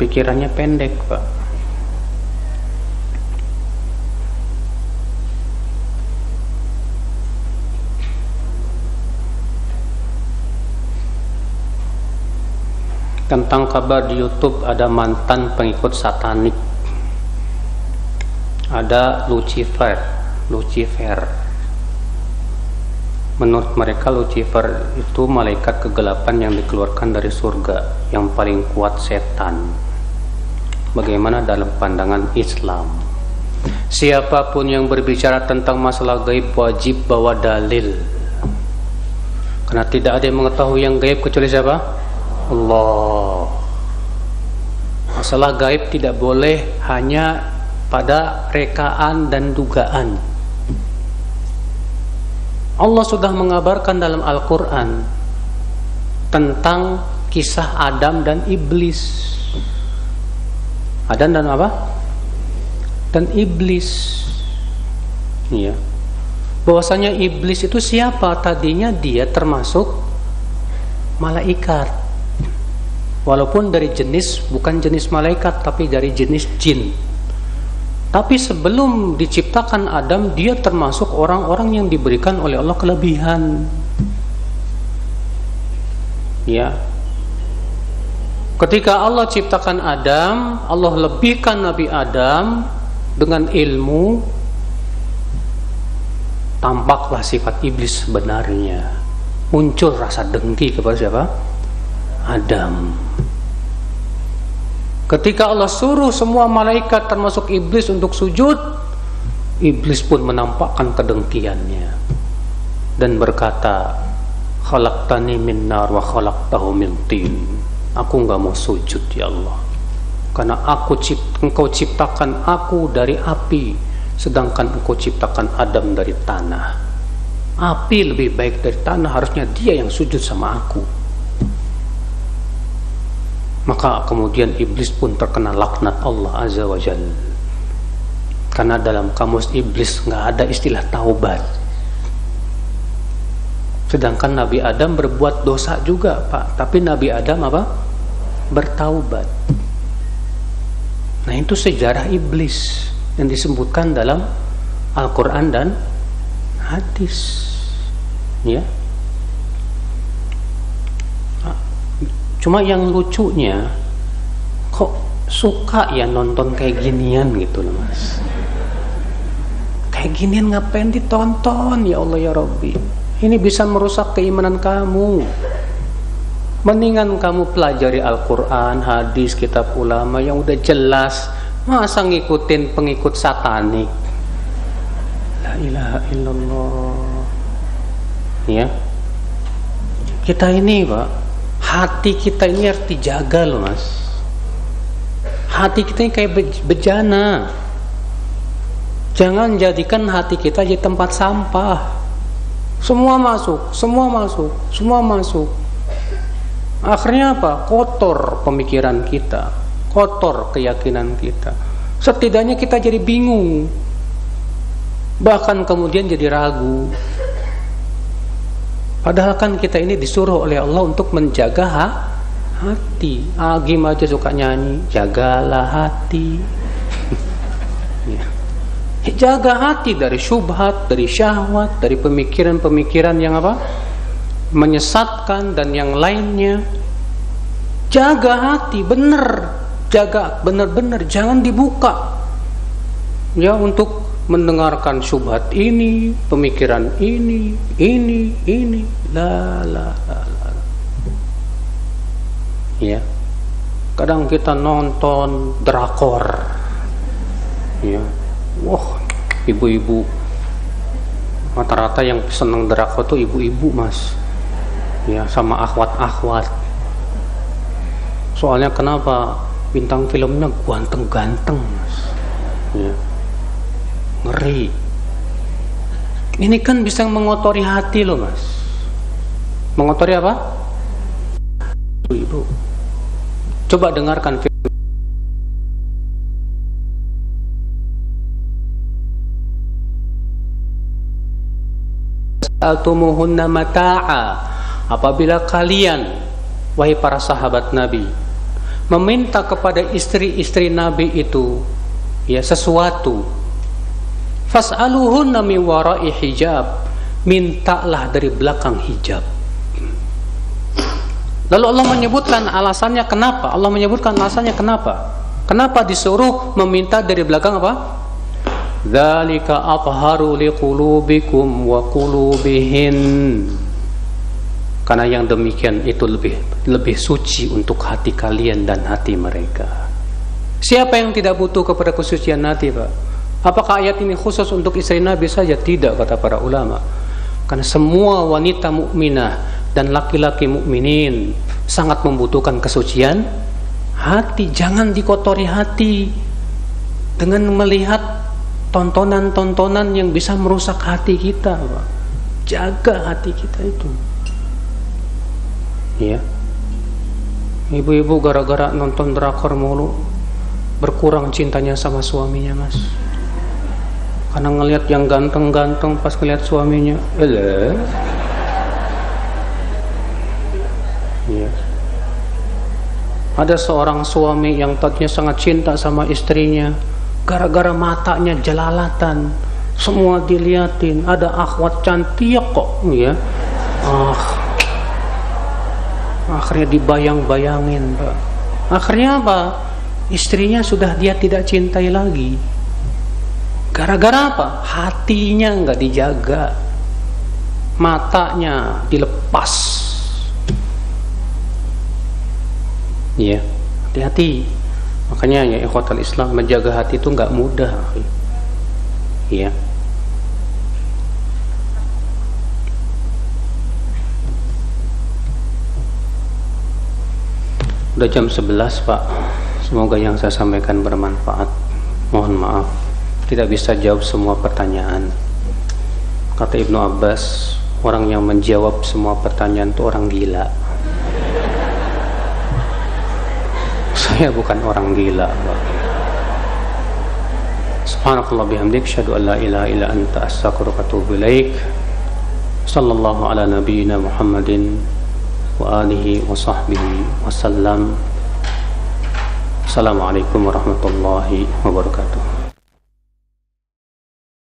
Pikirannya pendek, Pak. Tentang kabar di YouTube ada mantan pengikut satanik, ada Lucifer. Menurut mereka Lucifer itu malaikat kegelapan yang dikeluarkan dari surga, yang paling kuat setan. Bagaimana dalam pandangan Islam? Siapapun yang berbicara tentang masalah gaib wajib bawa dalil, karena tidak ada yang mengetahui yang gaib kecuali siapa? Allah. Masalah gaib tidak boleh hanya pada rekaan dan dugaan. Allah sudah mengabarkan dalam Al-Quran tentang kisah Adam dan Iblis. Adam dan apa? Dan Iblis. Iya. Bahwasanya Iblis itu siapa? Tadinya dia termasuk malaikat. Walaupun dari jenis, bukan jenis malaikat, tapi dari jenis jin. Tapi sebelum diciptakan Adam, dia termasuk orang-orang yang diberikan oleh Allah kelebihan. Ya. Ketika Allah ciptakan Adam, Allah lebihkan Nabi Adam dengan ilmu, tampaklah sifat iblis sebenarnya. Muncul rasa dengki kepada siapa? Adam. Ketika Allah suruh semua malaikat termasuk iblis untuk sujud, iblis pun menampakkan kedengkiannya dan berkata, khalaqtani min nar wa khalaqtahu min tin. Aku enggak mau sujud ya Allah, karena engkau ciptakan aku dari api, sedangkan engkau ciptakan Adam dari tanah. Api lebih baik dari tanah, harusnya dia yang sujud sama aku. Maka kemudian iblis pun terkena laknat Allah Azza wa Jalla. Karena dalam kamus iblis nggak ada istilah taubat. Sedangkan Nabi Adam berbuat dosa juga, Pak. Tapi Nabi Adam bertaubat. Nah, itu sejarah iblis yang disebutkan dalam Al-Quran dan hadis. Ya. Cuma yang lucunya, kok suka ya nonton kayak ginian gitu loh, Mas. Kayak ginian ngapain ditonton, ya Allah ya Rabbi. Ini bisa merusak keimanan kamu. Mendingan kamu pelajari Al-Quran, hadis, kitab ulama yang udah jelas. Masa ngikutin pengikut satanik? La ilaha illallah. Ya, kita ini Pak, hati kita ini harus dijaga loh Mas. Hati kita ini kayak bejana. Jangan jadikan hati kita jadi tempat sampah. Semua masuk, semua masuk, semua masuk. Akhirnya apa? Kotor pemikiran kita, kotor keyakinan kita. Setidaknya kita jadi bingung, bahkan kemudian jadi ragu. Padahal kan kita ini disuruh oleh Allah untuk menjaga hati. Agim aja suka nyanyi, jagalah hati. Ya. Jaga hati dari syubhat, dari syahwat, dari pemikiran-pemikiran yang apa? Menyesatkan dan yang lainnya. Jaga hati, bener. Jaga bener-bener, jangan dibuka. Ya, untuk mendengarkan syubhat ini, pemikiran ini. La. Ya. Kadang kita nonton drakor. Ya. Wah, ibu-ibu. Rata-rata yang seneng drakor tuh ibu-ibu, Mas. Ya, sama akhwat-akhwat. Soalnya kenapa? Bintang filmnya ganteng-ganteng, Mas. Ya. Ngeri. Ini kan bisa mengotori hati loh Mas. Mengotori apa? Ibu. Coba dengarkan film. Altumuhunna mata'a. Apabila kalian, wahai para sahabat Nabi, meminta kepada istri-istri Nabi itu ya sesuatu, fas'aluhunna min wara'i hijab, mintalah dari belakang hijab. Lalu Allah menyebutkan alasannya kenapa? Allah menyebutkan alasannya kenapa? Kenapa disuruh meminta dari belakang apa? Dzalika athharu liqulubikum wa qulubihin. Karena yang demikian itu lebih suci untuk hati kalian dan hati mereka. Siapa yang tidak butuh kepada kesucian hati, Pak? Apakah ayat ini khusus untuk istri Nabi saja? Tidak, kata para ulama. Karena semua wanita mukminah dan laki-laki mukminin sangat membutuhkan kesucian hati. Jangan dikotori hati dengan melihat tontonan-tontonan yang bisa merusak hati kita, Pak. Jaga hati kita itu. Ya. Ibu-ibu gara-gara nonton drakor mulu berkurang cintanya sama suaminya, Mas. Karena ngelihat yang ganteng-ganteng pas ngelihat suaminya, ya. Ada seorang suami yang tadinya sangat cinta sama istrinya, gara-gara matanya jelalatan, semua diliatin. Ada akhwat cantik kok, ya. Akhirnya dibayang-bayangin, Pak. Akhirnya apa? Istrinya sudah dia tidak cintai lagi. Gara-gara apa? Hatinya nggak dijaga, matanya dilepas. Ya, hati-hati. Makanya ya ikhwatal Islam, menjaga hati itu nggak mudah. Ya. Udah jam 11, Pak. Semoga yang saya sampaikan bermanfaat. Mohon maaf tidak bisa jawab semua pertanyaan. Kata Ibnu Abbas, orang yang menjawab semua pertanyaan itu orang gila. Saya bukan orang gila, Pak. Subhanakallah bihamdik, asyhadu an la ilaha illa anta, astaghfiruka wa atubu ilaik. Sallallahu ala nabiyyina Muhammadin wa alihi wa sahbihi wasallam. Assalamualaikum warahmatullahi wabarakatuh.